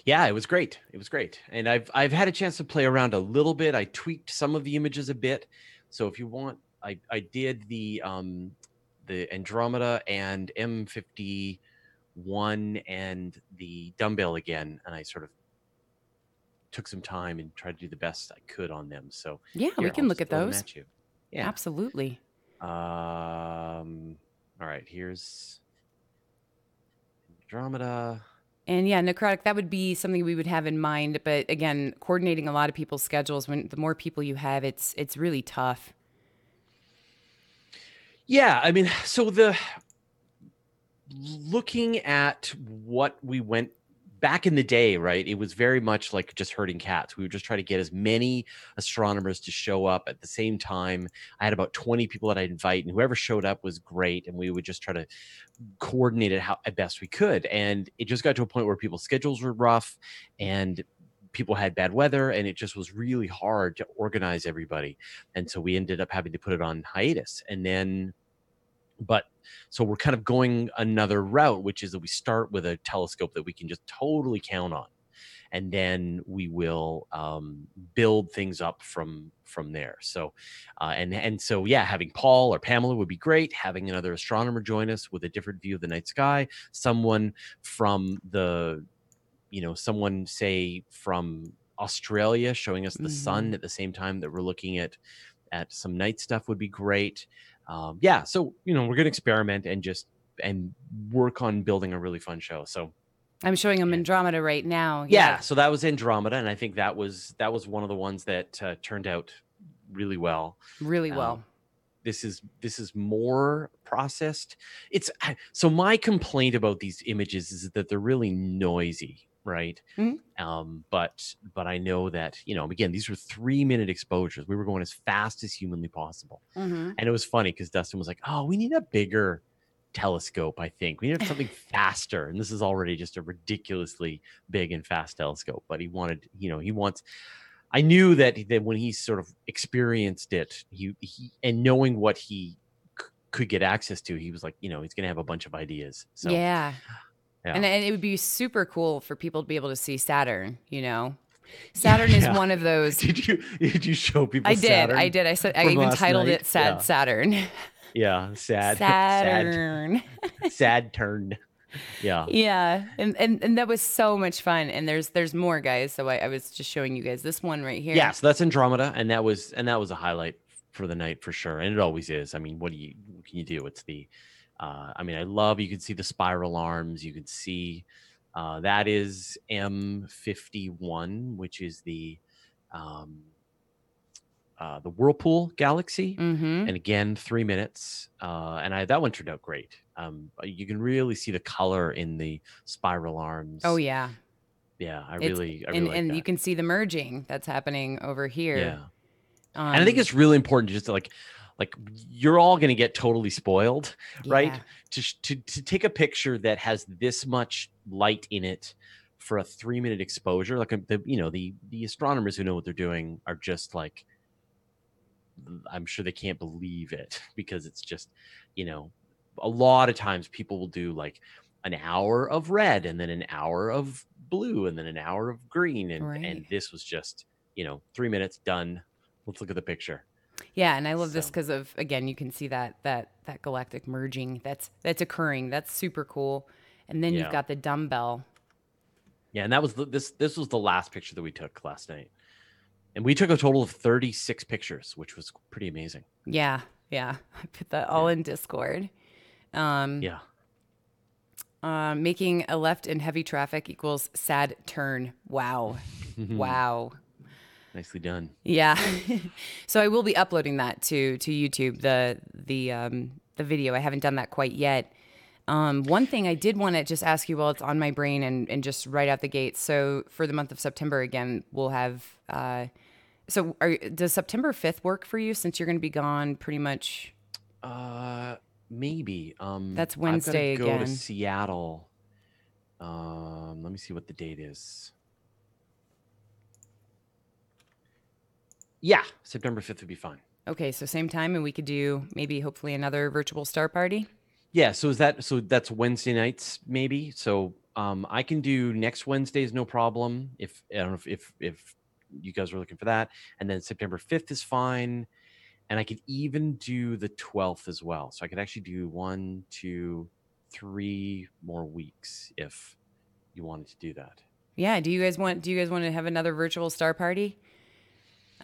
Yeah, it was great. It was great. And I've had a chance to play around a little bit. I tweaked some of the images a bit. So if you want, I did the Andromeda and M51 and the dumbbell again, and I sort of took some time and tried to do the best I could on them. So Yeah, we here, I'll can look just at throw them those. at you. Yeah. Absolutely. All right, here's Andromeda. And yeah, necrotic, that would be something we would have in mind. But again, coordinating a lot of people's schedules, when the more people you have, it's really tough. Yeah, I mean, so the looking at what we went back in the day, right? It was very much like just herding cats. We would just try to get as many astronomers to show up at the same time. I had about 20 people that I'd invite, and whoever showed up was great. And we would just try to coordinate it how at best we could. And it just got to a point where people's schedules were rough and people had bad weather, and it just was really hard to organize everybody. And so we ended up having to put it on hiatus. And then but so we're kind of going another route, which is that we start with a telescope that we can just totally count on, and then we will build things up from there. So and so yeah, having Paul or Pamela would be great. Having another astronomer join us with a different view of the night sky, someone from the someone say from Australia showing us the sun at the same time that we're looking at some night stuff would be great. Yeah, so we're gonna experiment and work on building a really fun show. So I'm showing them Andromeda right now. yeah, so that was Andromeda, and I think that was one of the ones that turned out really well. Really well. This is more processed. It's so my complaint about these images is that they're really noisy, right? But I know that again, these were 3-minute exposures. We were going as fast as humanly possible, and it was funny because Dustin was like, "Oh, we need a bigger telescope. I think we need something faster." And this is already just a ridiculously big and fast telescope, but he wanted, he wants. I knew that when he sort of experienced it, he and knowing what he could get access to, he was like, he's going to have a bunch of idees. So yeah. And it would be super cool for people to be able to see Saturn. Saturn is one of those. Did you show people? I did. Saturn I did. I even titled it "Sad Saturn." Yeah, sad Saturn. Sad turn. Yeah. Yeah. And that was so much fun. And there's more, guys. So I was just showing you guys this one right here. Yeah, so that's Andromeda, and that was a highlight for the night for sure. And it always is. I mean, what can you do? It's the you can see the spiral arms. You can see that is M51, which is the Whirlpool Galaxy, and again 3 minutes, and that one turned out great. You can really see the color in the spiral arms. Oh yeah, I really like and that. You can see the merging that's happening over here. Yeah, and I think it's really important just to like you're all going to get totally spoiled, right? To take a picture that has this much light in it for a 3-minute exposure, like the astronomers who know what they're doing are just like, I'm sure they can't believe it, because it's just, a lot of times people will do like an hour of red and then an hour of blue and then an hour of green. And this was just, 3 minutes done. Let's look at the picture. Yeah. And I love this because of, again, you can see that galactic merging that's occurring. That's super cool. And then you've got the dumbbell. Yeah. And that was this was the last picture that we took last night. And we took a total of 36 pictures, which was pretty amazing. Yeah. I put that all in Discord. Making a left in heavy traffic equals sad turn. Wow. Wow. Nicely done. Yeah. So I will be uploading that to YouTube, the video. I haven't done that quite yet. One thing I did want to just ask you while it's on my brain and just right out the gate. So for the month of September, again, we'll have, does September 5th work for you, since you're going to be gone pretty much? Maybe. That's Wednesday I've got to go again. to Seattle. Let me see what the date is. Yeah, September 5th would be fine. Okay, so same time, and we could do maybe hopefully another virtual star party. Yeah, so that's Wednesday nights maybe. So I can do next Wednesdays, no problem. If I don't know if you guys are looking for that, and then September 5th is fine, and I could even do the 12th as well. So I could actually do 1, 2, 3 more weeks if you wanted to do that. Yeah. Do you guys want to have another virtual star party?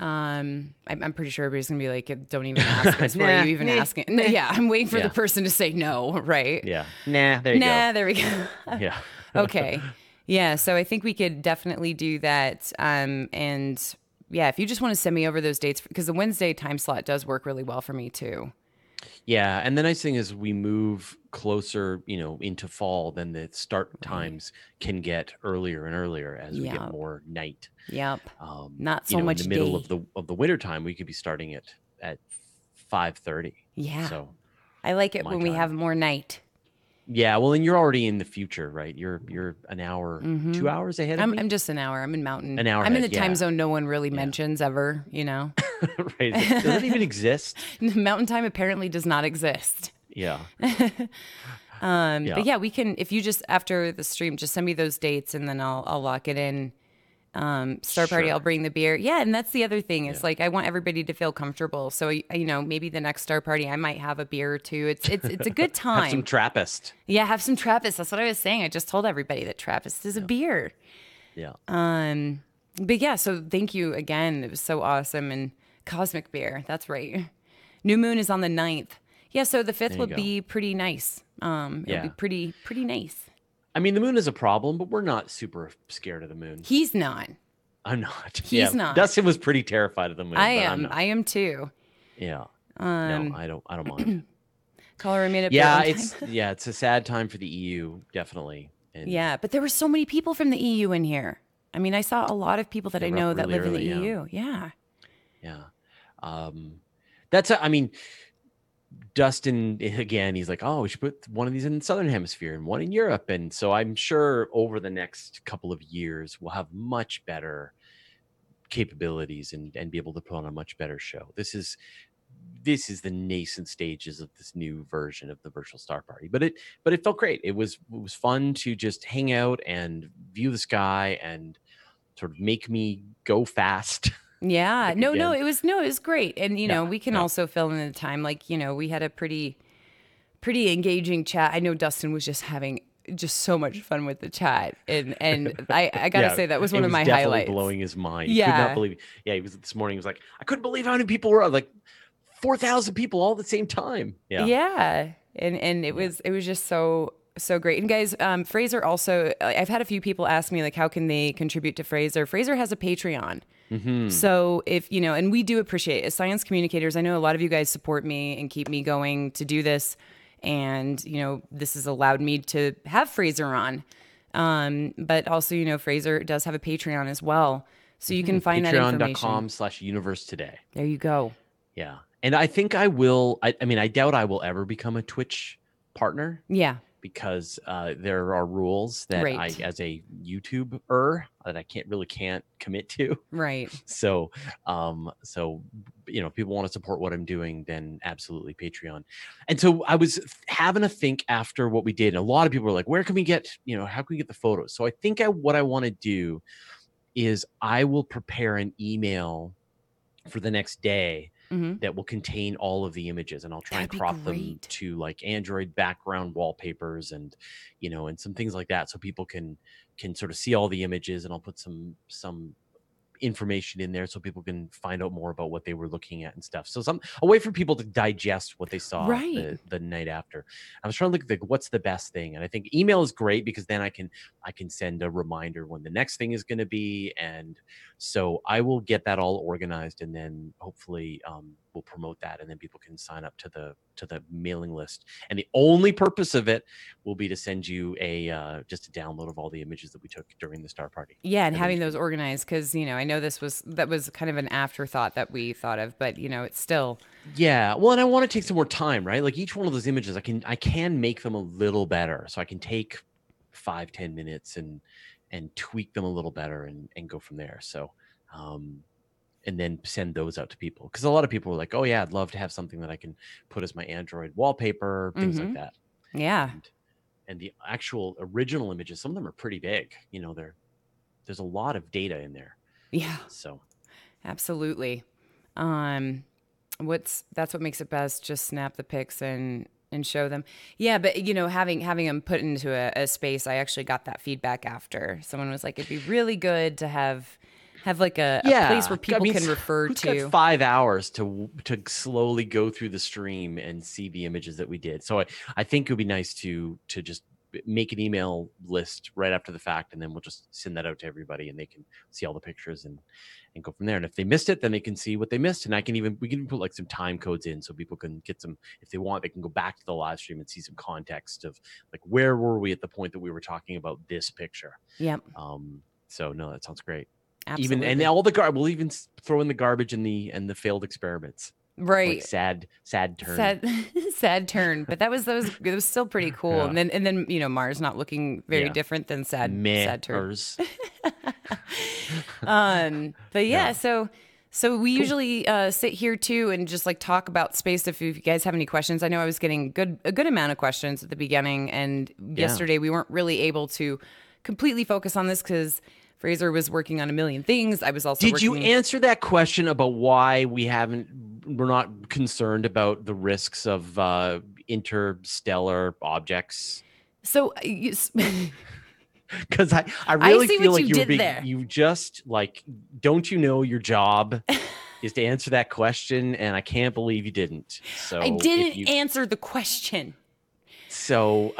I'm pretty sure everybody's gonna be like, "Don't even ask us. Why are Nah, you even nah, asking?" nah. Yeah, I'm waiting for the Yeah, person to say no. Right? yeah. Nah, there you Nah. go. There we go. Yeah. Okay. Yeah. So I think we could definitely do that. And yeah, if you just want to send me over those dates, because the Wednesday time slot does work really well for me too. Yeah, and the nice thing is we move closer, into fall, then the start Right. times can get earlier and earlier as we get Yep. more night. Yep. Not so In the much middle of day. the winter time, we could be starting at 5:30. Yeah. So I like it my when we have time. more night. Yeah, well, and you're already in the future, right? You're an hour, 2 hours ahead of I'm me. I'm just an hour. I'm in Mountain. An hour I'm in ahead. the time Yeah, zone no one really yeah. mentions ever. You know, Right. Does it even exist? Mountain time apparently does not exist. Yeah, But yeah. yeah, we can. If you just after the stream, just send me those dates, and then I'll lock it in. Star party, I'll Sure. bring the beer. Yeah, and that's the other thing. Is Yeah. like I want everybody to feel comfortable. So maybe the next star party, I might have a beer or two. It's a good Have some time. Trappist. Yeah, have some Trappist. That's what I was saying. I just told everybody that Trappist is a Yeah, beer. yeah. But yeah, so thank you again. It was so awesome. And Cosmic Beer, that's right. New moon is on the 9th. Yeah, so the 5th There you would go. be pretty nice. It'll be Yeah. pretty nice. I mean, the moon is a problem, but we're not super scared of the moon. He's not. I'm not. Yeah, He's not. Dustin was pretty terrified of the I moon, but I'm am. not. I am too. Yeah. No, I don't mind. Call her a minute beer Yeah, one time. it's a sad time for the EU, definitely. And Yeah, but there were so many people from the EU in here. I mean, I saw a lot of people that they I were up know that really live in the early, yeah. EU. Yeah. Yeah. Um I mean, Dustin again, he's like, "Oh, we should put one of these in the Southern Hemisphere and one in Europe." And so I'm sure over the next couple of years we'll have much better capabilities and be able to put on a much better show. This is the nascent stages of this new version of the virtual star party, but it felt great. It was fun to just hang out and view the sky and sort of make me go fast. Yeah. Like No, again. it was great. And Yeah, we can yeah. also fill in the time. Like, we had a pretty engaging chat. I know Dustin was just having just so much fun with the chat. And I gotta Yeah, say that was it one of was my definitely highlights. blowing his mind. He could not Yeah. believe. Yeah, he was this morning. He was like, I couldn't believe how many people were like 4,000 people all at the same time. Yeah, Yeah. And yeah. it was just so great. And guys, Fraser also I've had a few people ask me like how can they contribute to Fraser? Fraser has a Patreon. So if and we do appreciate as science communicators, I know a lot of you guys support me and keep me going to do this. And, this has allowed me to have Fraser on. But also, Fraser does have a Patreon as well. So you can find that information. Patreon.com/universe today. There you go. Yeah. And I think I will. I mean, I doubt I will ever become a Twitch partner Yeah. because there are rules that I, Right. as a YouTuber, that I can't commit to. Right. So, if people want to support what I'm doing, then absolutely Patreon. And so I was having a think after what we did. And a lot of people were like, where can we get, how can we get the photos? So I think what I want to do is I will prepare an email for the next day that will contain all of the images, and I'll try and That'd be crop them great. to like Android background wallpapers and and some things like that, so people can sort of see all the images, and I'll put some information in there so people can find out more about what they were looking at and stuff. So a way for people to digest what they saw Right. the night after. I was trying to look at what's the best thing, and I think email is great because then I can send a reminder when the next thing is going to be, and so I will get that all organized, and then hopefully we'll promote that, and then people can sign up to the mailing list. And the only purpose of it will be to send you just a download of all the images that we took during the star party. Yeah, and having those organized because I know that was kind of an afterthought that we thought of, but it's still. Yeah, well, and I want to take some more time, right? Like each one of those images, I can make them a little better, so I can take 5-10 minutes and tweak them a little better and go from there. So, and then send those out to people, because a lot of people were like, "Oh yeah, I'd love to have something that I can put as my Android wallpaper, things like that." Yeah. and the actual original images, some of them are pretty big. There's a lot of data in there. Yeah, So absolutely. Um, that's what makes it best. Just snap the pics and show them. Yeah, but having them put into a space, I actually got that feedback after. Someone was like, it'd be really good to have like a place yeah, where I people mean, can refer who's got to. 5 hours to slowly go through the stream and see the images that we did? So I think it would be nice to just make an email list right after the fact, and then we'll just send that out to everybody, and they can see all the pictures and go from there. And if they missed it, then they can see what they missed. And we can even put like some time codes in so people can get some, if they want, they can go back to the live stream and see some context of like, where were we at the point that we were talking about this picture. Yep, So no, that sounds great. Even, and absolutely. all we'll even throw in the garbage and the failed experiments, like Right. sad turn. Sad, sad turn, but it was still pretty cool. Yeah, And then Mars not looking very yeah, different than sad turn. mehers. But yeah, Yeah, so we cool. usually sit here too and just like talk about space. If you guys have any questions, I know I was getting a good amount of questions at the beginning, and Yeah. yesterday we weren't really able to completely focus on this because Fraser was working on a million things. I was also Did you working. answer that question about why we're not concerned about the risks of interstellar objects? So Because I I really see feel what like you did there. you just like, don't you know your job is to answer that question? And I can't believe you didn't. I So if didn't you, answer the question. so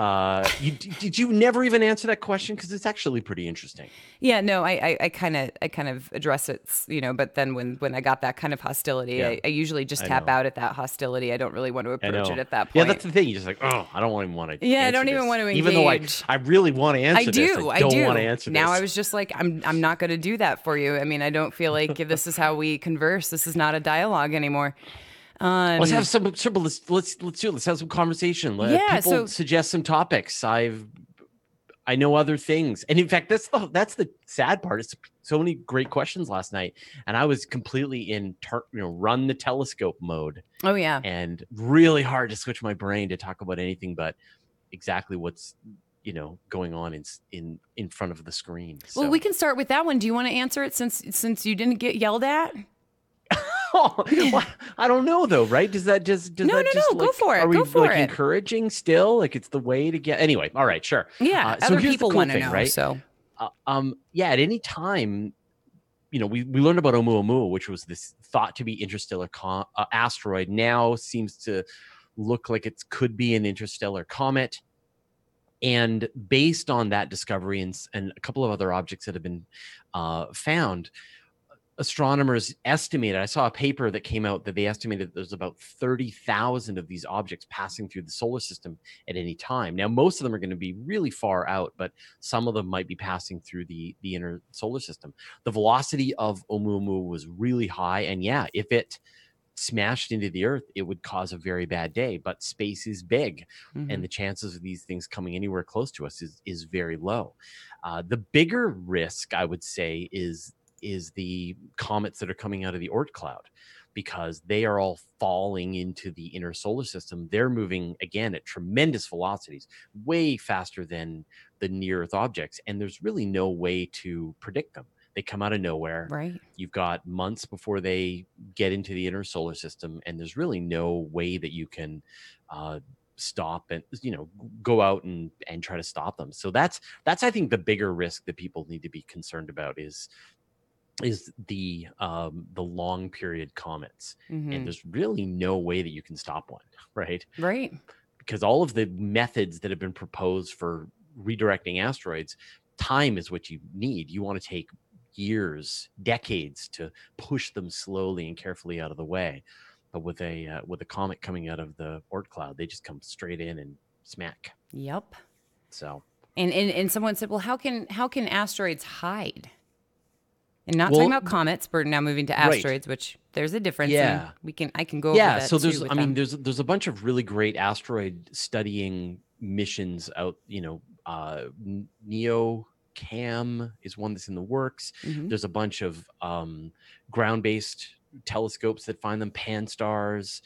did you never even answer that question? Because it's actually pretty interesting. Yeah, no, I kind of address it, but then when I got that kind of hostility, Yeah, I usually just I tap know. out at that hostility. I don't really want to I approach it know. at that Yeah, point. that's the thing. You're just like, oh, I don't even want to Yeah, I answer don't even this. want to Even though engage. I really want to I answer this, I do, I don't want to do. answer Now I this. was just like, I'm not going to do that for you. I mean, I don't feel like this is how we converse. This is not a dialogue anymore. Let's have some let's do it. Let's have some conversation. Let Yeah, people so suggest some topics. I know other things. And in fact, that's the sad part. It's so many great questions last night. And I was completely in run the telescope mode, oh yeah. and really hard to switch my brain to talk about anything but exactly what's going on in front of the screen. Well, we So can start with that one. Do you want to answer it since you didn't get yelled at? well, I don't know though, right? Does that just No. Go like, for it. are we Go for like it. encouraging still? Like it's the way to get anyway. All right, sure. Yeah, So other here's the people cool want to thing, know. right? So Yeah, at any time, we learned about Oumuamua, which was this thought to be interstellar asteroid. Now seems to look like it could be an interstellar comet. And based on that discovery and a couple of other objects that have been found, astronomers estimated, I saw a paper that came out that they estimated there's about 30,000 of these objects passing through the solar system at any time. Now, most of them are going to be really far out, but some of them might be passing through the inner solar system. The velocity of Oumuamua was really high. And yeah, if it smashed into the Earth, it would cause a very bad day. But space is big, and the chances of these things coming anywhere close to us is very low. The bigger risk, I would say, is the comets that are coming out of the Oort cloud, because they are all falling into the inner solar system. They're moving again at tremendous velocities, way faster than the near Earth objects, and there's really no way to predict them. They come out of nowhere. right. You've got months before they get into the inner solar system, and there's really no way that you can stop and go out and try to stop them. So that's I think the bigger risk that people need to be concerned about is the long period comets. And there's really no way that you can stop one, right? Right. Because all of the methods that have been proposed for redirecting asteroids, time is what you need. You want to take years, decades to push them slowly and carefully out of the way. But with a comet coming out of the Oort cloud, they just come straight in and smack. Yep. So And someone said, well, how can asteroids hide? And not talking about comets, but now moving to asteroids, which there's a difference. Yeah. And I can go over that So too with them. there's a bunch of really great asteroid studying missions out. NeoCam is one that's in the works. There's a bunch of ground-based telescopes that find them, Pan-STARRS,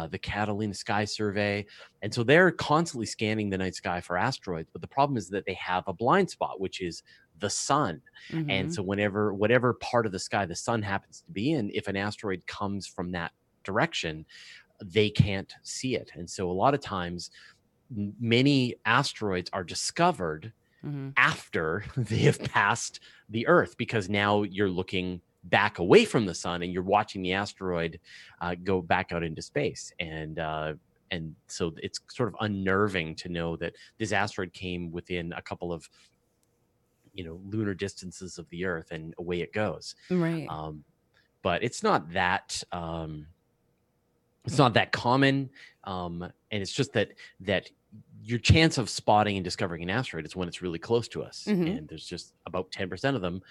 the Catalina Sky Survey. And so they're constantly scanning the night sky for asteroids. But the problem is that they have a blind spot, which is the sun. And so whatever part of the sky the sun happens to be in, if an asteroid comes from that direction, they can't see it. And so a lot of times, many asteroids are discovered after they have passed the Earth, because now you're looking back away from the sun and you're watching the asteroid go back out into space. And so it's sort of unnerving to know that this asteroid came within a couple of lunar distances of the Earth, and away it goes. Right. But it's not that common, and it's just that your chance of spotting and discovering an asteroid is when it's really close to us. And there's just about 10% of them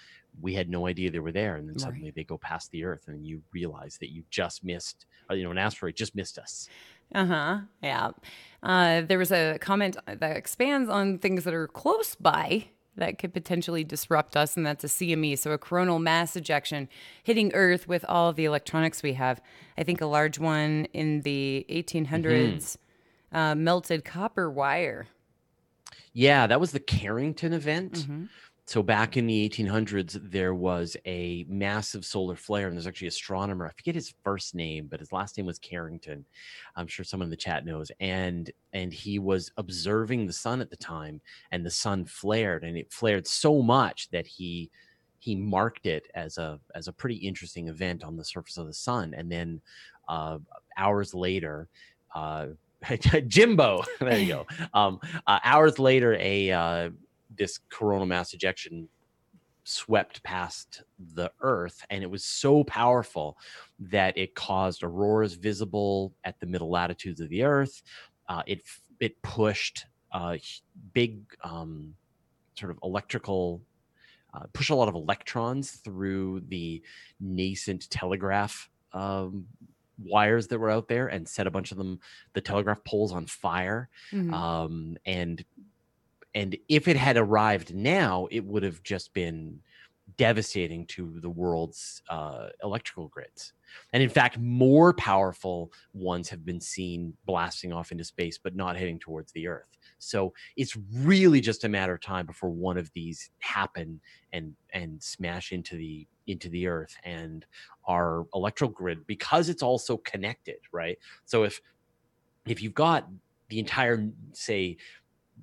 we had no idea they were there, and then suddenly they go past the Earth, and you realize that you just missed, an asteroid just missed us. Yeah. There was a comment that expands on things that are close by that could potentially disrupt us, and that's a CME, so a coronal mass ejection hitting Earth with all of the electronics we have. I think a large one in the 1800s melted copper wire. Yeah, that was the Carrington event. So back in the 1800s, there was a massive solar flare, and there's actually an astronomer. I forget his first name, but his last name was Carrington. I'm sure someone in the chat knows. And he was observing the sun at the time, and the sun flared, and it flared so much that he marked it as a pretty interesting event on the surface of the sun. And then hours later, Jimbo, there you go. Hours later, this coronal mass ejection swept past the Earth, and it was so powerful that it caused auroras visible at the middle latitudes of the Earth. It pushed big sort of electrical, push a lot of electrons through the nascent telegraph wires that were out there, and set a bunch of the telegraph poles on fire. And if it had arrived now, it would have just been devastating to the world's electrical grids. And in fact, more powerful ones have been seen blasting off into space, but not heading towards the Earth. So it's really just a matter of time before one of these happen and smash into the Earth and our electrical grid, because it's also connected, right? So if you've got the entire, say,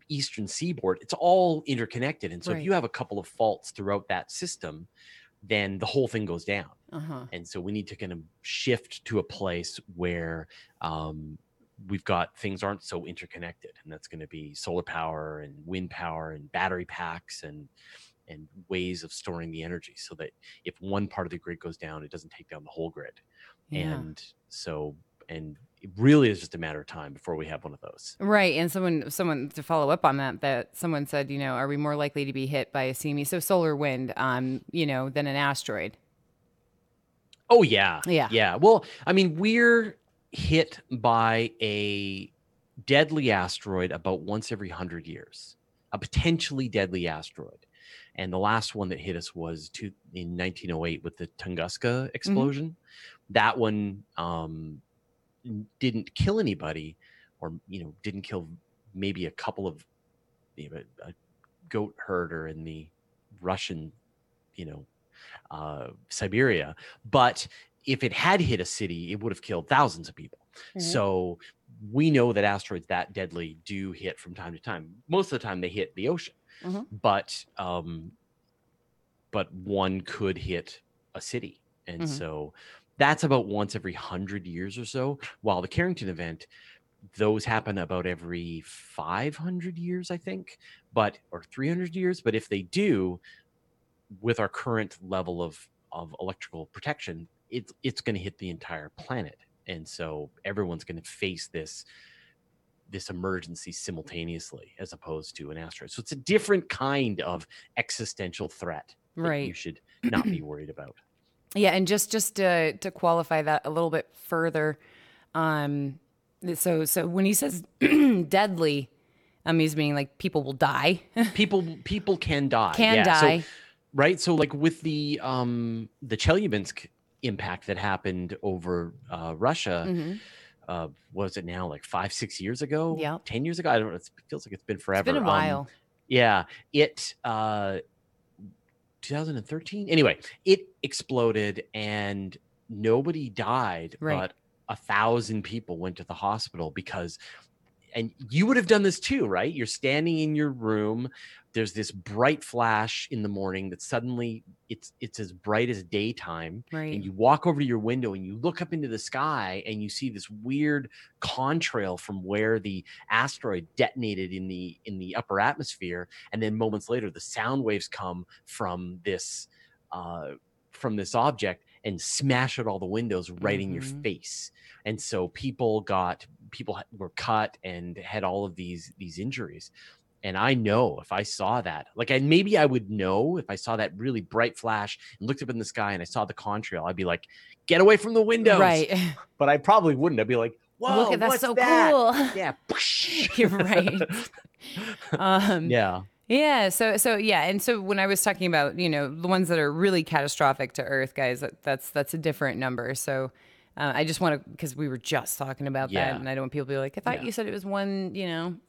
eastern seaboard, it's all interconnected, and so if you have a couple of faults throughout that system, then the whole thing goes down. And so we need to kind of shift to a place where we've got things aren't so interconnected, and that's going to be solar power and wind power and battery packs and ways of storing the energy, so that if one part of the grid goes down, it doesn't take down the whole grid. And it really is just a matter of time before we have one of those. Right. And someone to follow up on that someone said, are we more likely to be hit by a CME, so solar wind, than an asteroid? Oh, yeah. Yeah. Yeah. Well, I mean, we're hit by a deadly asteroid about once every 100 years, a potentially deadly asteroid. And the last one that hit us was in 1908 with the Tunguska explosion. That one didn't kill anybody, or didn't kill maybe a couple of a goat herder in the Russian Siberia, but if it had hit a city, it would have killed thousands of people. So we know that asteroids that deadly do hit from time to time. Most of the time they hit the ocean, but one could hit a city. And so that's about once every 100 years or so, while the Carrington event, those happen about every 500 years, I think, or 300 years. But if they do, with our current level of electrical protection, it's going to hit the entire planet. And so everyone's going to face this emergency simultaneously, as opposed to an asteroid. So it's a different kind of existential threat that you should not be worried about. Yeah, and just to qualify that a little bit further, so when he says deadly, he's meaning like people will die. people can die. Die. So, right. So like with the Chelyabinsk impact that happened over Russia. Mm-hmm. What was it now, like 5-6 years ago, Yep. 10 years ago? I don't know. It feels like it's been It's been a forever. while. Yeah, it 2013. Anyway, it exploded and nobody died, Right. but 1,000 people went to the hospital because, and you would have done this too, right? You're standing in your room. There's this bright flash in the morning that suddenly it's as bright as daytime. Right. And you walk over to your window and you look up into the sky and you see this weird contrail from where the asteroid detonated in the upper atmosphere. And then moments later, the sound waves come uh, from this object and smash out all the windows right in your Mm-hmm. face. And so people were cut and had all of these injuries. And I know if I saw that, like, maybe I would know if I saw that really bright flash and looked up in the sky and I saw the contrail, I'd be like, get away from the windows. Right. But I probably wouldn't. I'd be like, Look whoa, at that's what's so that? cool. Yeah. You're right. Yeah. Yeah. So yeah. And so when I was talking about, the ones that are really catastrophic to Earth, guys, that's a different number. So I just want to, because we were just talking about that, Yeah. and I don't want people to be like, I thought Yeah. you said it was one,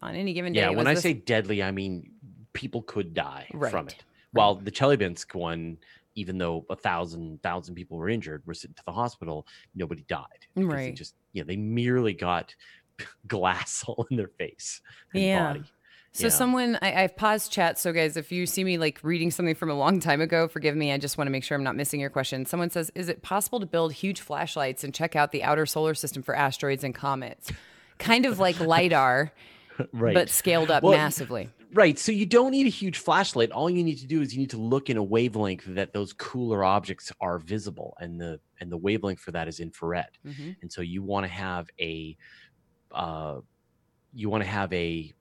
on any given day. Yeah. It When was I this. say deadly, I mean people could die from Right. it. Right. While the Chelyabinsk one, even though 1,000 people were injured, were sent to the hospital, nobody died because Right. they merely got glass all in their face and Yeah. body. So Yeah. I've paused chat. So guys, if you see me like reading something from a long time ago, forgive me. I just want to make sure I'm not missing your question. Someone says, is it possible to build huge flashlights and check out the outer solar system for asteroids and comets? Kind of like LiDAR, but Right. scaled up Well, massively. right. So you don't need a huge flashlight. All you need to do is you need to look in a wavelength that those cooler objects are visible, and the wavelength for that is infrared. Mm-hmm. And so uh, you want to have a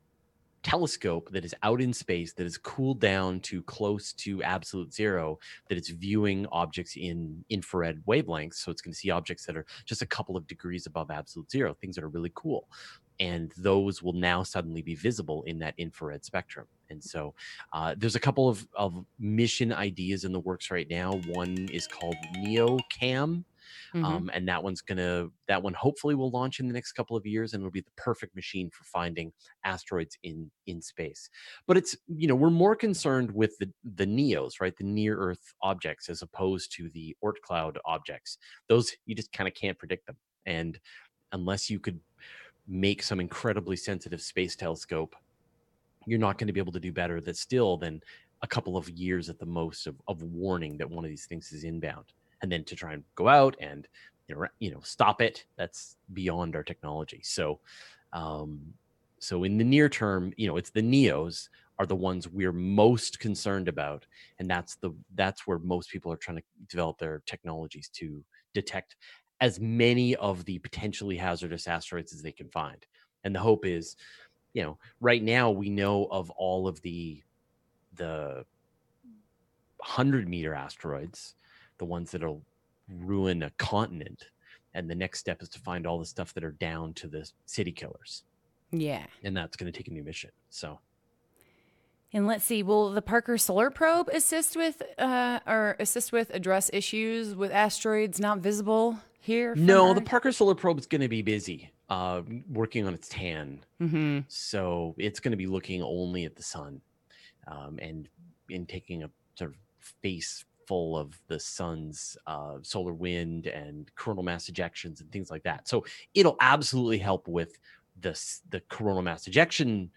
telescope that is out in space, that is cooled down to close to absolute zero, that it's viewing objects in infrared wavelengths. So it's going to see objects that are just a couple of degrees above absolute zero, things that are really cool. And those will now suddenly be visible in that infrared spectrum. And so there's a couple of mission ideas in the works right now. One is called NeoCam. Mm-hmm. And that one hopefully will launch in the next couple of years, and it'll be the perfect machine for finding asteroids in space. But it's, we're more concerned with the NEOs, right? The near Earth objects, as opposed to the Oort cloud objects. Those, you just kind of can't predict them. And unless you could make some incredibly sensitive space telescope, you're not going to be able to do better than a couple of years at the most of warning that one of these things is inbound. And then to try and go out and stop it, that's beyond our technology. So so in the near term, it's the NEOs are the ones we're most concerned about, and that's where most people are trying to develop their technologies to detect as many of the potentially hazardous asteroids as they can find. And the hope is, right now we know of all of the 100-meter asteroids, the ones that'll ruin a continent. And the next step is to find all the stuff that are down to the city killers. Yeah. And that's going to take a new mission. So, And let's see, will the Parker Solar Probe assist with address issues with asteroids not visible here from no, the Earth? Parker Solar Probe is going to be busy working on its TAN. Mm-hmm. So it's going to be looking only at the sun, and in taking a sort of face full of the sun's solar wind and coronal mass ejections and things like that. So it'll absolutely help with the coronal mass ejection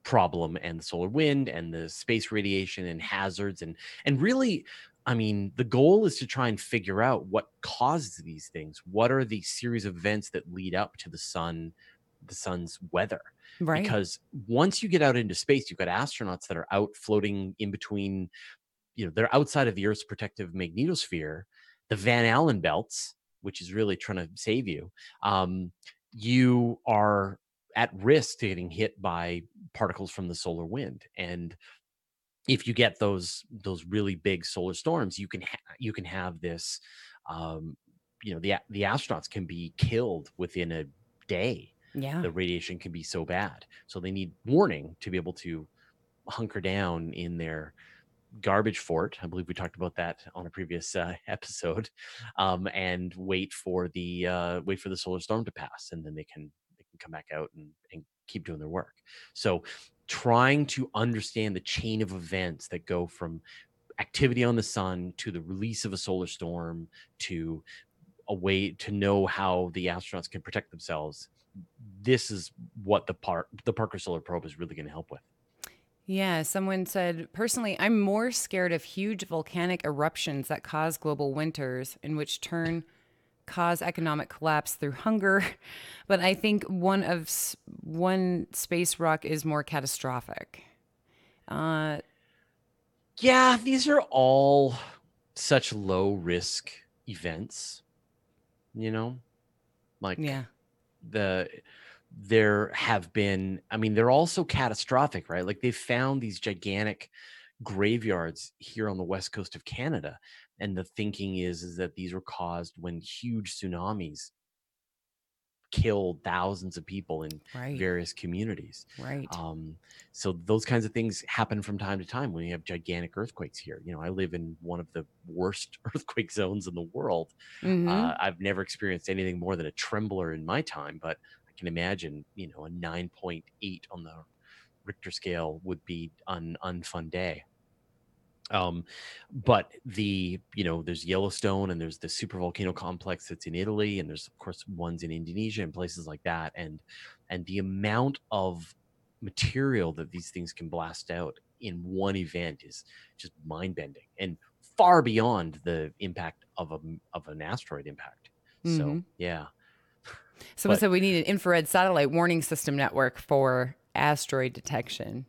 problem and the solar wind and the space radiation and hazards, and really, I mean, the goal is to try and figure out what causes these things. What are the series of events that lead up to the sun's weather? Right. Because once you get out into space, you've got astronauts that are out floating in between, they're outside of the Earth's protective magnetosphere, the Van Allen belts, which is really trying to save you. You are at risk to getting hit by particles from the solar wind. And if you get those really big solar storms, you can have this, the astronauts can be killed within a day. Yeah. The radiation can be so bad, so they need warning to be able to hunker down in garbage fort. I believe we talked about that on a previous episode, and wait for the solar storm to pass, and then they can come back out and keep doing their work. So trying to understand the chain of events that go from activity on the sun to the release of a solar storm to a way to know how the astronauts can protect themselves. This is what the Parker Solar Probe is really going to help with. Yeah, someone said, personally, I'm more scared of huge volcanic eruptions that cause global winters, in which turn cause economic collapse through hunger. But I think one space rock is more catastrophic. Yeah, these are all such low risk events, you know, like Yeah, there have been, I mean, they're also catastrophic, right? Like they've found these gigantic graveyards here on the west coast of Canada. And the thinking is that these were caused when huge tsunamis killed thousands of people in right, various communities. right. So those kinds of things happen from time to time when you have gigantic earthquakes here. You know, I live in one of the worst earthquake zones in the world. Mm-hmm. I've never experienced anything more than a trembler in my time, but I can imagine, you know, a 9.8 on the Richter scale would be an unfun day. But there's Yellowstone and there's the super volcano complex that's in Italy, and there's of course ones in Indonesia and places like that, and the amount of material that these things can blast out in one event is just mind bending and far beyond the impact of an asteroid impact. So Mm-hmm. yeah, Someone but said we need an infrared satellite warning system network for asteroid detection.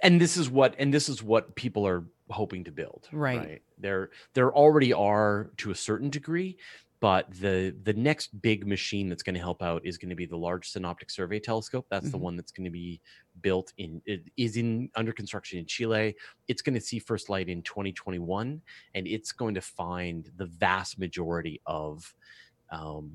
and this is what people are hoping to build, Right. right? There already are to a certain degree, but the next big machine that's going to help out is going to be the Large Synoptic Survey Telescope. That's the Mm-hmm. one that's going to be built in, it is in under construction in Chile. It's going to see first light in 2021, and it's going to find the vast majority um,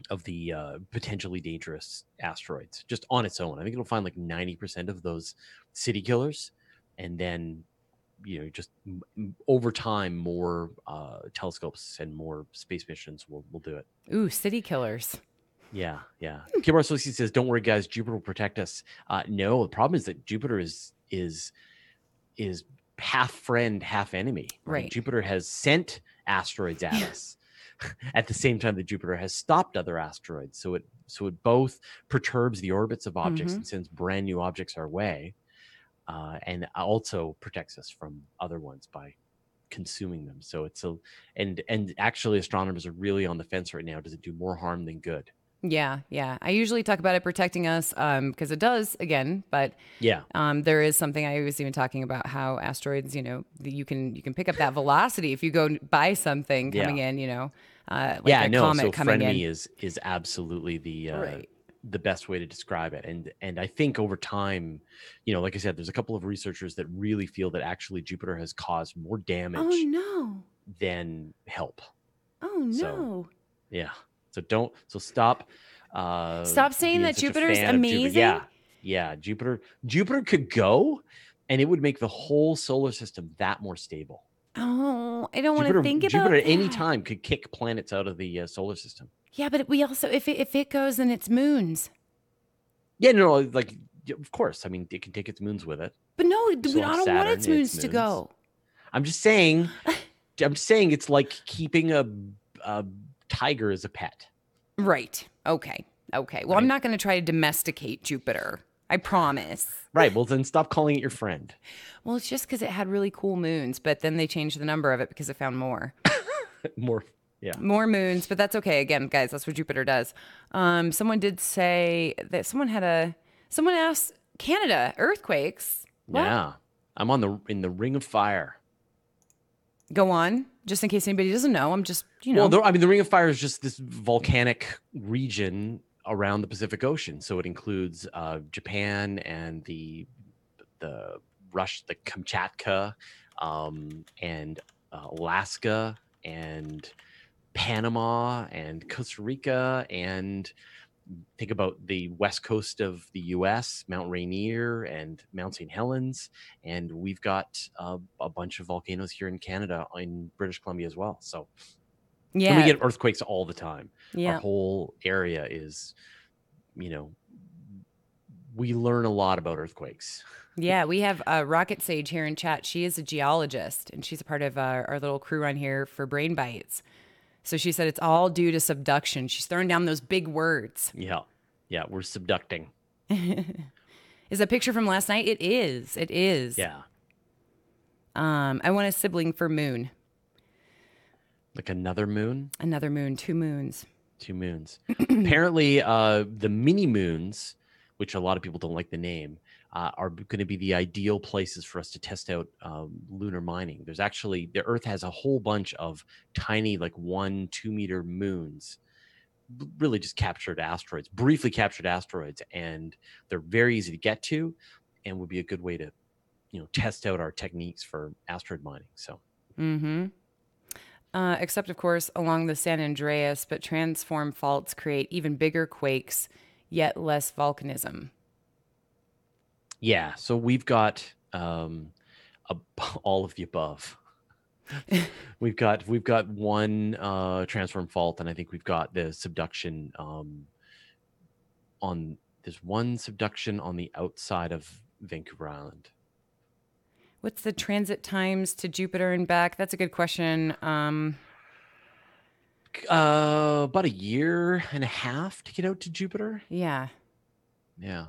of the potentially dangerous asteroids just on its own. I think it'll find like 90% of those city killers, and then just over time, more telescopes and more space missions will do it. Ooh, city killers. Yeah, yeah. Kibar Sosi says, "Don't worry, guys. Jupiter will protect us." No, the problem is that Jupiter is half friend, half enemy. Right? Right. Jupiter has sent asteroids at us at the same time that Jupiter has stopped other asteroids. So it both perturbs the orbits of objects Mm-hmm. and sends brand new objects our way, and also protects us from other ones by consuming them. So it's a and actually astronomers are really on the fence right now. Does it do more harm than good? Yeah, yeah. I usually talk about it protecting us because it does, again, but Yeah. there is something I was even talking about how asteroids, you can pick up that velocity if you go by something coming Yeah. in, like Yeah, a no. comet So coming in. frenemy is absolutely Right. the best way to describe it. And I think over time, like I said, there's a couple of researchers that really feel that actually Jupiter has caused more Oh damage no. than help. Oh So no. yeah. So stop Stop saying being that such a Jupiter's fan of Jupiter. amazing. Yeah. Yeah. Jupiter could go, and it would make the whole solar system that more stable. Oh, I don't want to think Jupiter about at any that. time could kick planets out of the solar system. Yeah, but we also if it goes then it's moons. Yeah, no, like of course. I mean, it can take its moons with it. But no, We still I have don't want Saturn its and its moons to moons. go. I'm just saying. I'm just saying it's like keeping a tiger as a pet, Right. Okay. Okay. Well, I'm right? not going to try to domesticate Jupiter. I promise. Right. Well, then stop calling it your friend. Well, it's just because it had really cool moons, but then they changed the number of it because it found more. More, yeah. More moons, but that's okay. Again, guys, that's what Jupiter does. Someone did say that someone asked Canada earthquakes. What? Yeah. I'm in the ring of fire. Go on, just in case anybody doesn't know. I'm just, Well, I mean, the Ring of Fire is just this volcanic region around the Pacific Ocean. So it includes Japan and the the Kamchatka, and Alaska and Panama and Costa Rica and think about the west coast of the U.S., Mount Rainier and Mount St. Helens, and we've got a bunch of volcanoes here in Canada, in British Columbia as well. So, and we Yeah. get earthquakes all the time. Our Yeah. whole area is, you know, we learn a lot about earthquakes. Yeah, we have Rocket Sage here in chat. She is a geologist, and she's a part of our little crew on here for Brain Bites. So she said it's all due to subduction. She's throwing down those big words. Yeah. Yeah. We're subducting. Is that picture from last night? It is. It is. Yeah. I want a sibling for moon. Like another moon? Another moon, 2 moons. 2 moons. Apparently, the mini moons, which a lot of people don't like the name, are going to be the ideal places for us to test out lunar mining. There's actually, the Earth has a whole bunch of tiny, like 1-2 meter moons, really just captured asteroids, briefly captured asteroids, and they're very easy to get to, and would be a good way to, test out our techniques for asteroid mining. So. Except, of course, along the San Andreas, but transform faults create even bigger quakes, yet less volcanism. Yeah, so we've got all of the above. we've got one transform fault, and I think we've got the subduction there's one subduction on the outside of Vancouver Island. What's the transit times to Jupiter and back? That's a good question. About a year and a half to get out to Jupiter. Yeah. Yeah.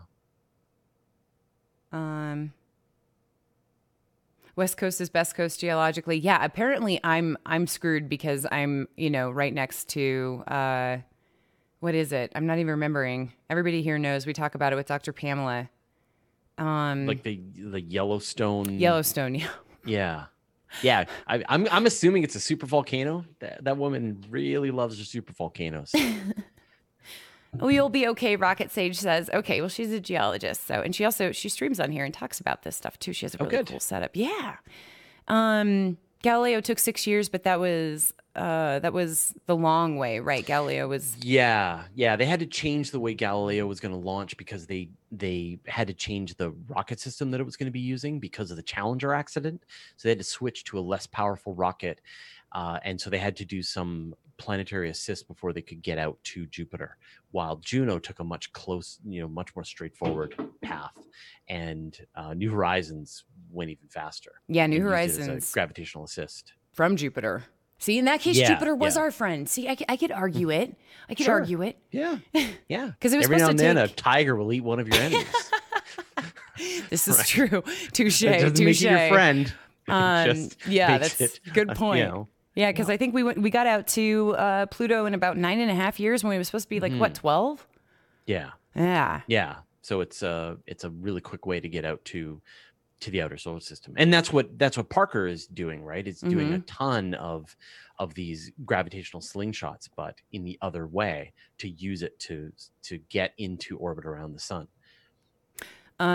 West Coast is best coast geologically. Yeah, apparently I'm screwed because I'm, right next to what is it? I'm not even remembering. Everybody here knows. We talk about it with Dr. Pamela. Like the Yellowstone. Yellowstone, yeah. Yeah. Yeah. I'm assuming it's a super volcano. That woman really loves her super volcanoes. We'll be okay, Rocket Sage says. Okay, well, she's a geologist, so, and she streams on here and talks about this stuff too. She has a really cool setup. Yeah. Galileo took 6 years, but that was the long way, right? Galileo was. Yeah. They had to change the way Galileo was going to launch because they had to change the rocket system that it was going to be using because of the Challenger accident. So they had to switch to a less powerful rocket, and so they had to do some planetary assist before they could get out to Jupiter, while Juno took a much more straightforward path, and New Horizons went even faster. Yeah, New Horizons Horizons gravitational assist from Jupiter. See, in that case, Jupiter was our friend. See, I could argue it. I could argue it. Yeah, yeah. Because it was every now and then a tiger will eat one of your enemies. This is true. Touche. It doesn't make you your friend. Yeah, that's a good point. Yeah, because I think we got out to Pluto in about 9.5 years when we were supposed to be like 12. Yeah. Yeah. So it's a really quick way to get out to the outer solar system, and that's what Parker is doing, right? It's doing a ton of these gravitational slingshots, but in the other way, to use it to get into orbit around the sun.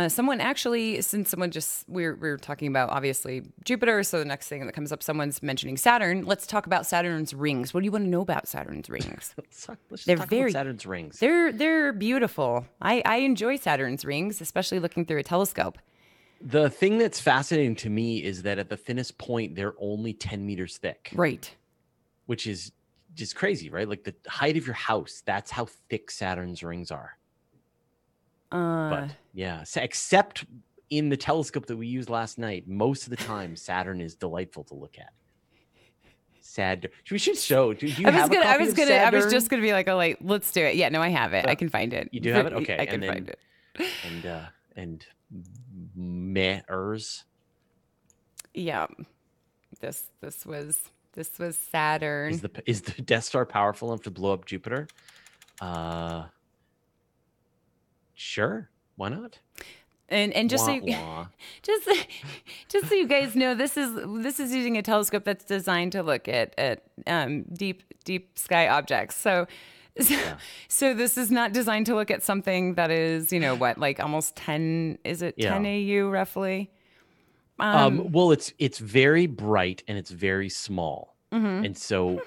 Someone actually, since someone we're talking about obviously Jupiter, so the next thing that comes up, someone's mentioning Saturn. Let's talk about Saturn's rings. What do you want to know about Saturn's rings? Let's talk about Saturn's rings. They're beautiful. I enjoy Saturn's rings, especially looking through a telescope. The thing that's fascinating to me is that at the thinnest point, they're only 10 meters thick. Right. Which is just crazy, right? Like the height of your house, that's how thick Saturn's rings are. But yeah, except in the telescope that we used last night, most of the time Saturn is delightful to look at. Sad. We should show. Do you have a copy of Saturn? I was just gonna be like, oh, wait, let's do it. Yeah, no, I have it. I can find it. You do have it? Okay. I can find it. And Mehrs. Yeah. This was Saturn. Is the Death Star powerful enough to blow up Jupiter? Sure, why not? And just so you guys know, this is using a telescope that's designed to look at deep sky objects. So this is not designed to look at something that is, like almost 10. Is it 10 AU roughly? Well, it's very bright and it's very small, and so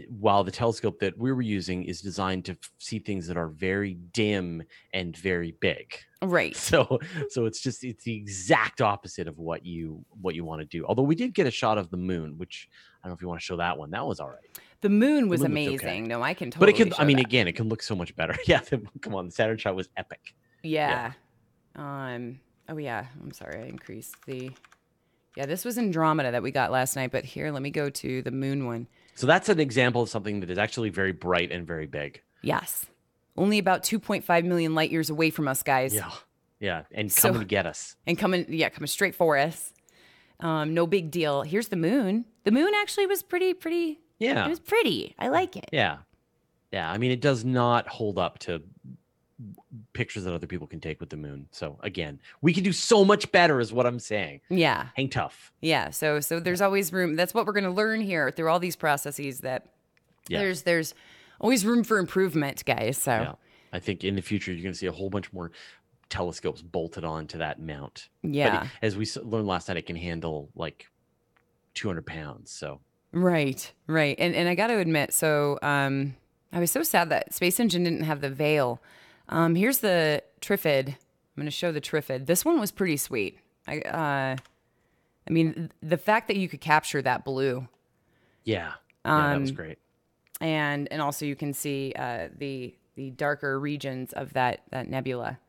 while the telescope that we were using is designed to see things that are very dim and very big. Right. So it's the exact opposite of what you want to do. Although we did get a shot of the moon, which I don't know if you want to show that one. That was all right. The moon was The moon looked amazing. okay. No, I can But it totally can, show I mean, that. again, it can look so much better. Yeah, come on, the Saturn shot was epic. Yeah. Oh yeah. I'm sorry. I increased the. Yeah, this was Andromeda that we got last night. But here, let me go to the moon one. So that's an example of something that is actually very bright and very big. Yes. Only about 2.5 million light years away from us, guys. Yeah. Yeah. And So- coming to get us. And coming straight for us. No big deal. Here's the moon. The moon actually was pretty. Yeah. It was pretty. I like it. Yeah. Yeah. I mean, it does not hold up to pictures that other people can take with the moon. So again, we can do so much better is what I'm saying. Yeah. Hang tough. Yeah. So there's always room. That's what we're going to learn here through all these processes, that there's always room for improvement, guys. So yeah. I think in the future, you're going to see a whole bunch more telescopes bolted onto that mount. Yeah. But as we learned last night, it can handle like 200 pounds. So Right. And I got to admit, so I was so sad that Space Engine didn't have the veil. Here's the Trifid. I'm going to show the Trifid. This one was pretty sweet. I mean, the fact that you could capture that blue. Yeah, that was great. And also you can see the darker regions of that nebula.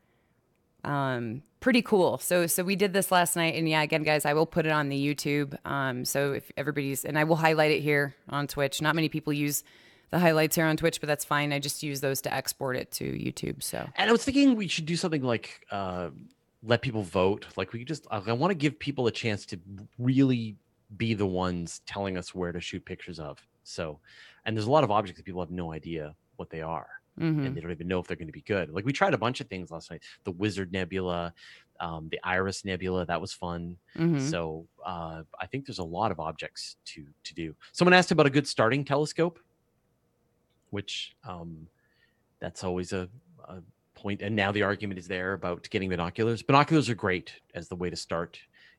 Pretty cool. So we did this last night, and yeah, again, guys, I will put it on the YouTube. So if everybody's, and I will highlight it here on Twitch. Not many people use the highlights here on Twitch, but that's fine. I just use those to export it to YouTube. So, and I was thinking we should do something like let people vote. Like we could just, I want to give people a chance to really be the ones telling us where to shoot pictures of. So, and there's a lot of objects that people have no idea what they are. And they don't even know if they're going to be good. Like we tried a bunch of things last night. The Wizard Nebula, the Iris Nebula, that was fun. So I think there's a lot of objects to do. Someone asked about a good starting telescope, which that's always a point. And now the argument is there about getting binoculars. Binoculars are great as the way to start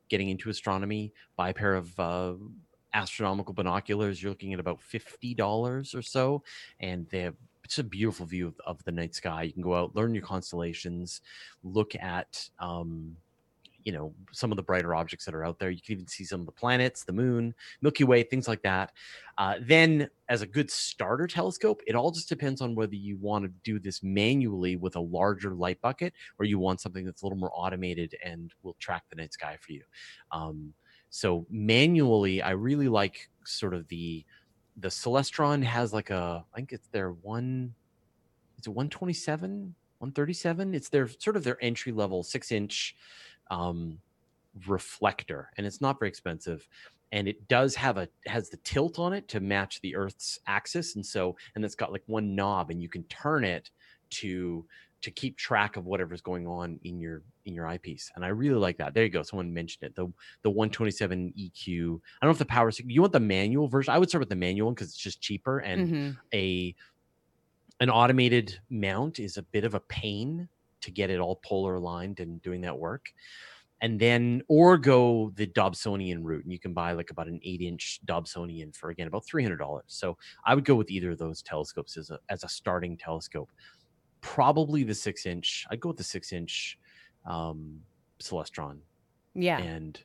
getting into astronomy. Buy a pair of astronomical binoculars. You're looking at about $50 or so, and they have it's a beautiful view of the night sky. You can go out, learn your constellations, look at some of the brighter objects that are out there. You can even see some of the planets, the moon, Milky Way, things like that. Then as a good starter telescope, it all just depends on whether you want to do this manually with a larger light bucket, or you want something that's a little more automated and will track the night sky for you. So manually, I really like sort of the Celestron has like I think it's their 127, 137. It's their sort of their entry level 6-inch reflector, and it's not very expensive. And it does has the tilt on it to match the Earth's axis, and it's got like one knob, and you can turn it to keep track of whatever's going on in your eyepiece. And I really like that. There you go. Someone mentioned it. The 127 EQ. I don't know if the power. You want the manual version? I would start with the manual one because it's just cheaper, and an automated mount is a bit of a pain to get it all polar aligned and doing that work. And then, or go the Dobsonian route, and you can buy like about an 8-inch Dobsonian for, again, about $300. So I would go with either of those telescopes as a starting telescope. Probably the 6-inch. I'd go with the 6-inch Celestron. Yeah. And